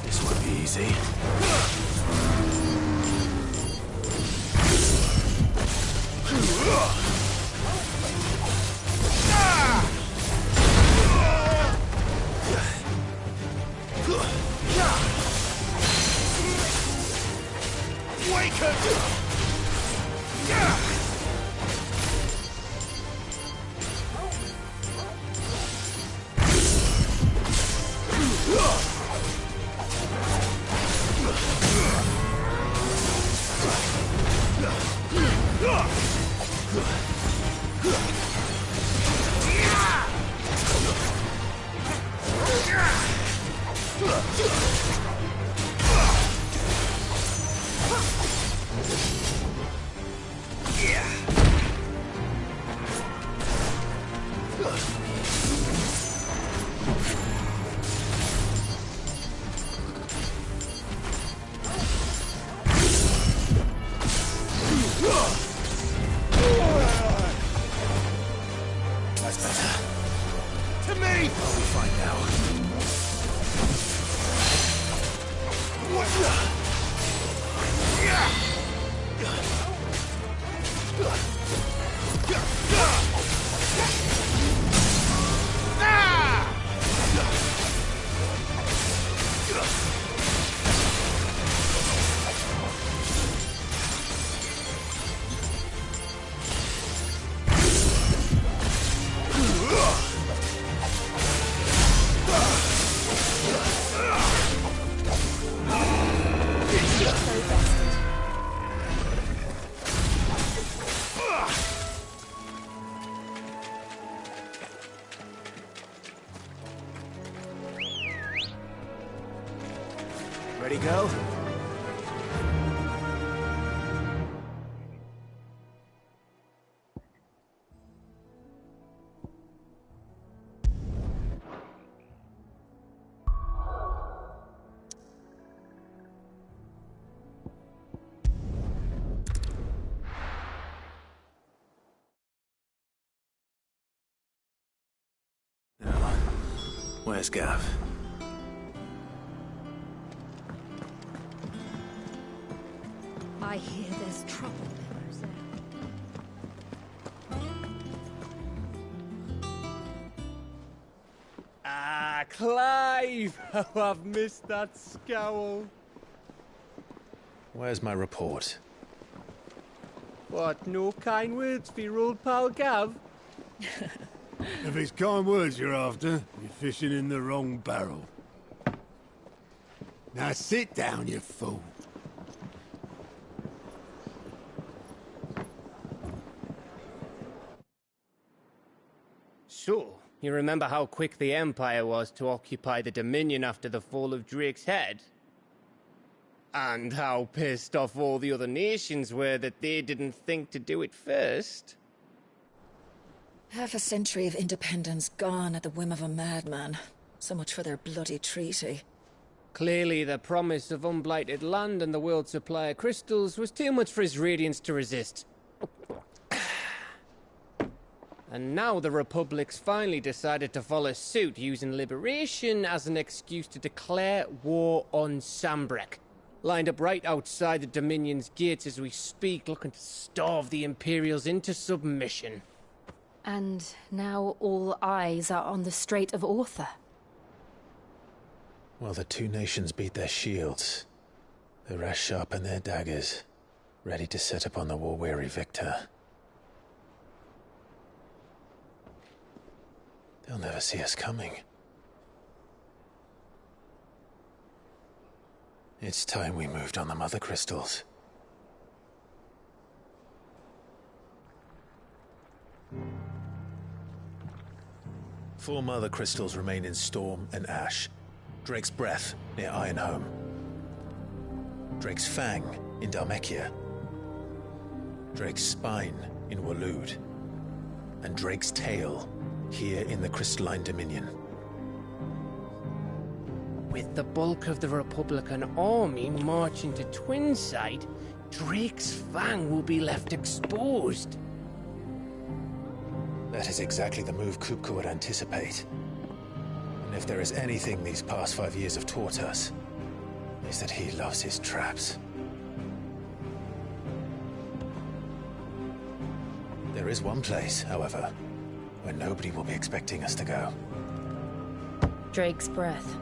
S7: This won't be easy.
S11: Wake up!
S7: That's better.
S11: To me!
S7: I'll be fine now. Ready, girl? Now, where's Gav?
S14: I hear there's trouble.
S20: Ah, Clive! How I've missed that scowl.
S2: Where's my report?
S20: What, no kind words for your old pal Gav?
S19: If it's kind words you're after, you're fishing in the wrong barrel. Now sit down, you fool.
S20: So, you remember how quick the Empire was to occupy the Dominion after the fall of Drake's head? And how pissed off all the other nations were that they didn't think to do it first?
S22: Half a century of independence gone at the whim of a madman. So much for their bloody treaty.
S20: Clearly, the promise of unblighted land and the world's supply of crystals was too much for his radiance to resist. And now the Republic's finally decided to follow suit, using liberation as an excuse to declare war on Sambrek. Lined up right outside the Dominion's gates as we speak, looking to starve the Imperials into submission.
S3: And now all eyes are on the Strait of Author.
S2: Well, the two nations beat their shields. The rest sharpen their daggers, ready to set upon the war-weary victor. They'll never see us coming. It's time we moved on the Mother Crystals. Four Mother Crystals remain in Storm and Ash. Drake's Breath, near Ironhome. Drake's Fang in Dhalmekia, Drake's Spine in Waloed, and Drake's Tail here in the Crystalline Dominion.
S20: With the bulk of the Republican army marching to Twinside, Drake's Fang will be left exposed.
S2: That is exactly the move Kupka would anticipate. And if there is anything these past 5 years have taught us, is that he loves his traps. There is one place, however, where nobody will be expecting us to go.
S3: Drake's Breath.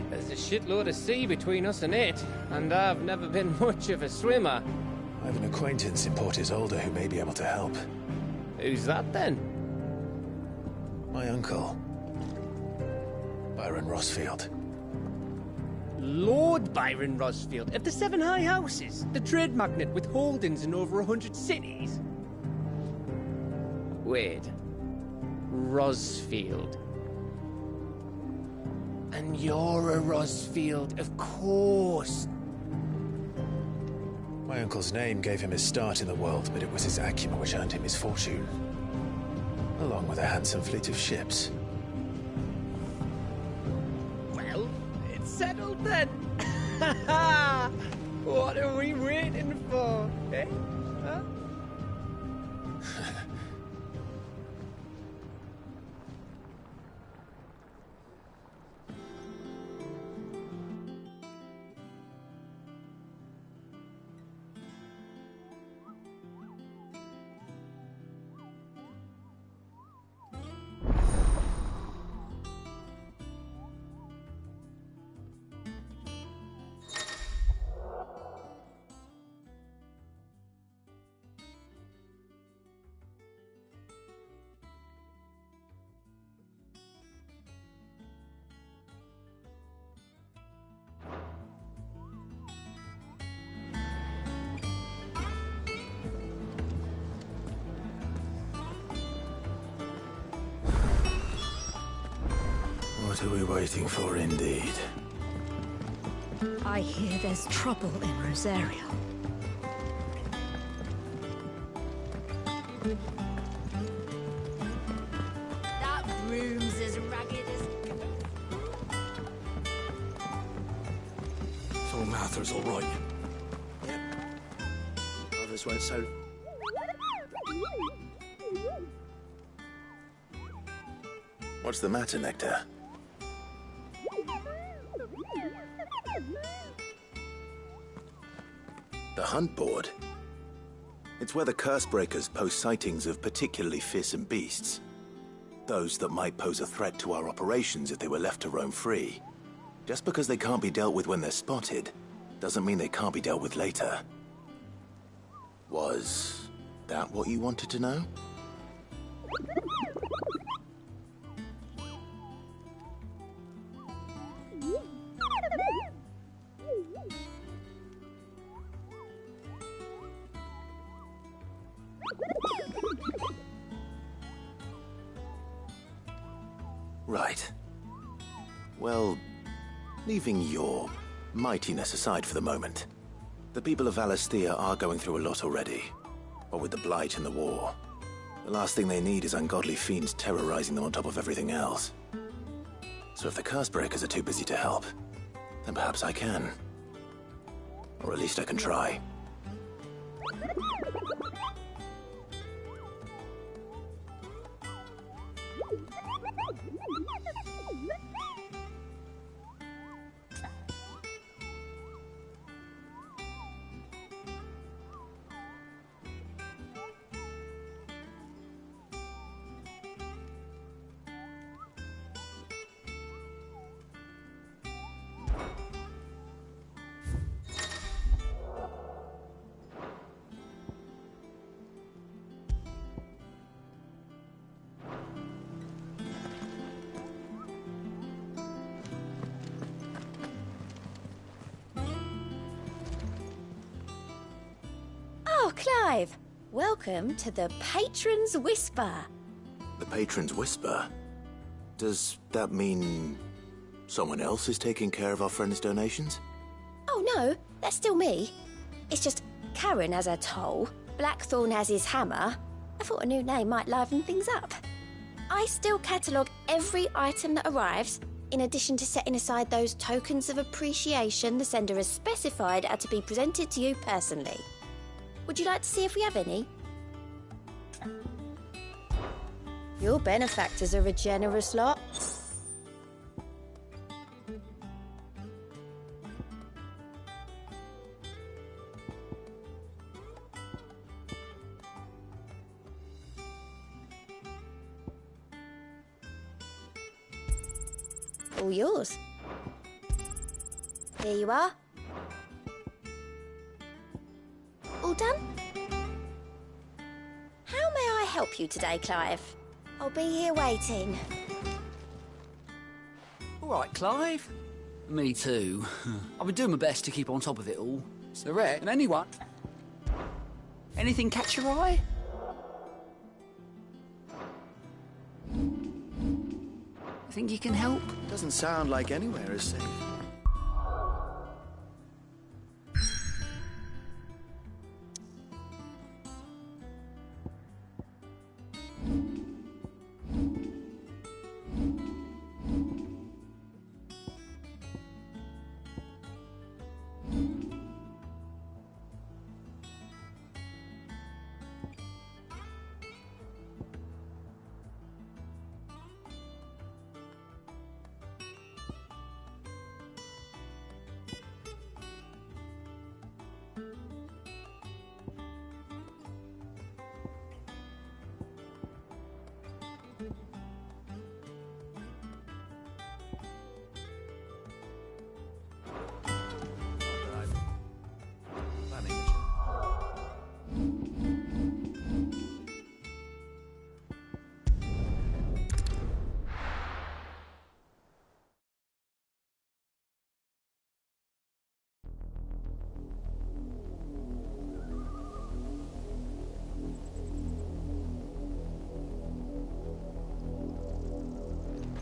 S20: There's a shitload of sea between us and it, and I've never been much of a swimmer.
S2: I have an acquaintance in Port Isolde who may be able to help.
S20: Who's that then?
S2: My uncle, Byron Rossfield.
S20: Lord Byron Rossfield of the Seven High Houses, the trade magnate with holdings in over 100 cities. Wait, Rossfield. And you're a Rossfield, of course.
S2: My uncle's name gave him his start in the world, but it was his acumen which earned him his fortune, along with a handsome fleet of ships.
S20: Well, it's settled then. What are we waiting for, eh? Huh?
S2: What are we waiting for, indeed?
S14: I hear there's trouble in Rosario. That room's as ragged as...
S15: So Mather's all right. Yep. Others went so...
S7: What's the matter, Nectar? The hunt board? It's where the Cursebreakers post sightings of particularly fearsome beasts. Those that might pose a threat to our operations if they were left to roam free. Just because they can't be dealt with when they're spotted, doesn't mean they can't be dealt with later. Was that what you wanted to know? Right. Well, leaving your mightiness aside for the moment, the people of Valisthea are going through a lot already. What with the Blight and the war. The last thing they need is ungodly fiends terrorizing them on top of everything else. So if the Cursebreakers are too busy to help, then perhaps I can. Or at least I can try.
S1: Oh, Clive! Welcome to the Patron's Whisper.
S7: The Patron's Whisper? Does that mean someone else is taking care of our friend's donations?
S1: Oh no, that's still me. It's just Karen has her toll, Blackthorn has his hammer. I thought a new name might liven things up. I still catalogue every item that arrives, in addition to setting aside those tokens of appreciation the sender has specified are to be presented to you personally. Would you like to see if we have any? Your benefactors are a generous lot. All yours. Here you are. All done? How may I help you today, Clive? I'll be here waiting.
S8: All right, Clive. Me too. I've been doing my best to keep on top of it all. So, Rhett, and anyone? Anything catch your eye? Think you can help?
S23: Doesn't sound like anywhere is safe.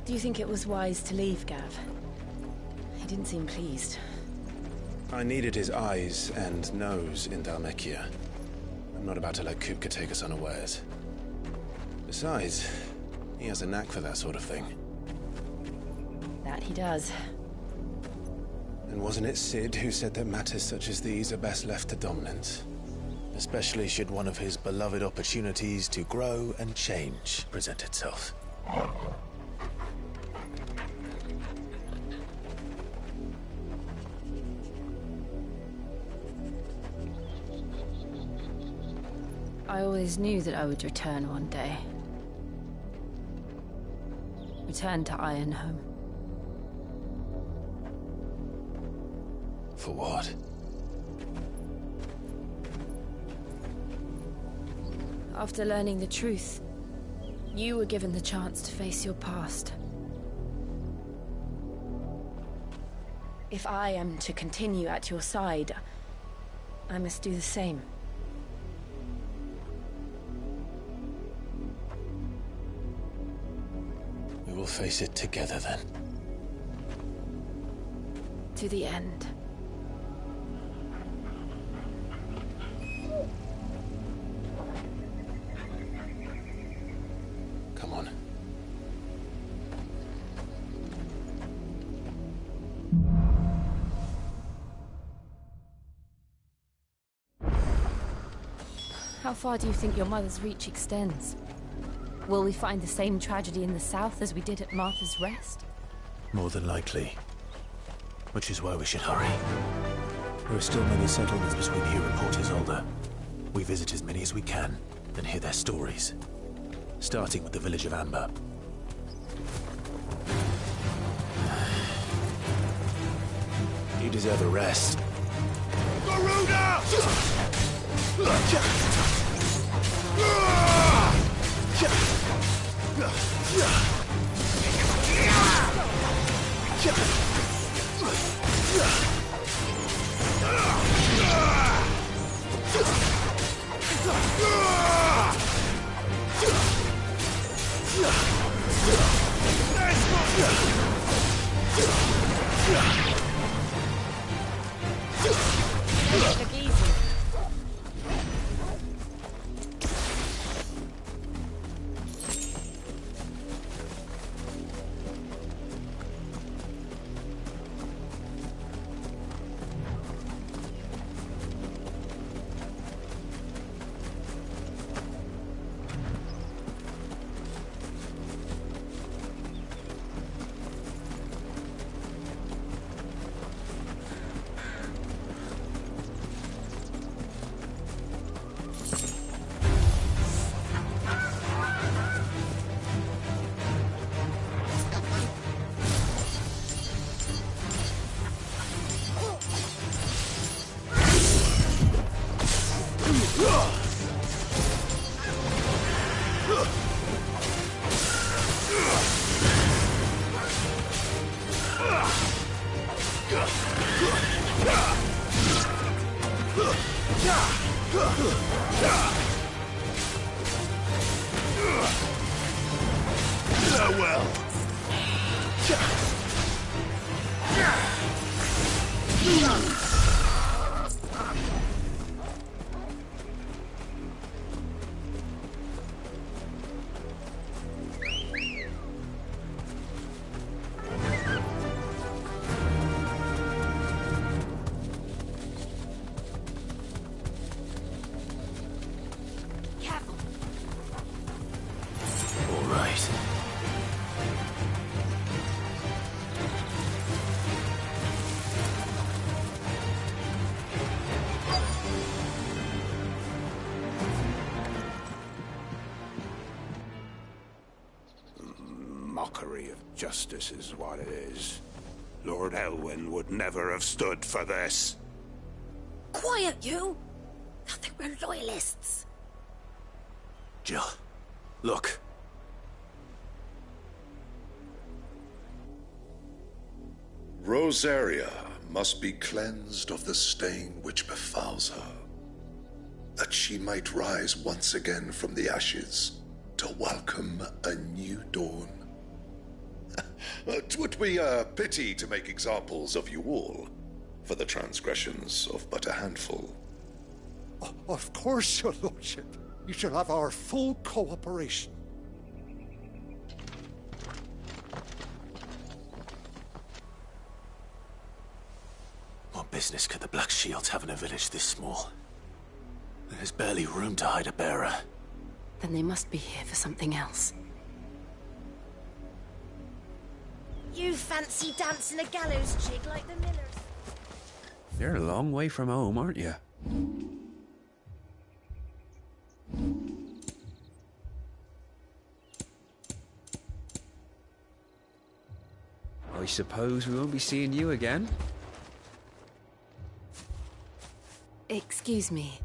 S3: Do you think it was wise to leave, Gav? He didn't seem pleased.
S2: I needed his eyes and nose in Dhalmekia. I'm not about to let Kupka take us unawares. Besides, he has a knack for that sort of thing.
S3: That he does.
S2: And wasn't it Sid who said that matters such as these are best left to dominance? Especially should one of his beloved opportunities to grow and change present itself.
S3: I always knew that I would return one day. Return to Ironhome.
S2: For what?
S3: After learning the truth, you were given the chance to face your past. If I am to continue at your side, I must do the same.
S2: We will face it together then.
S3: To the end.
S2: Come on.
S3: How far do you think your mother's reach extends? Will we find the same tragedy in the south as we did at Martha's Rest?
S2: More than likely. Which is why we should hurry. There are still many settlements between here and Port Isolde. We visit as many as we can, and hear their stories. Starting with the village of Amber. You deserve a rest.
S11: Garuda! Farewell.
S7: All right.
S4: Mockery of justice is what it is. Lord Elwyn would never have stood for this.
S16: Quiet, you! Thought they were loyalists.
S7: Jill, look.
S6: Rosaria must be cleansed of the stain which befouls her, that she might rise once again from the ashes to welcome a new dawn. 'Twould be a pity to make examples of you all for the transgressions of but a handful.
S9: Of course, your lordship. You shall have our full cooperation.
S7: What business could the Black Shields have in a village this small? There's barely room to hide a bearer.
S3: Then they must be here for something else.
S14: You fancy dancing a gallows jig like the millers?
S13: You're a long way from home, aren't you? I suppose we won't be seeing you again.
S3: Excuse me.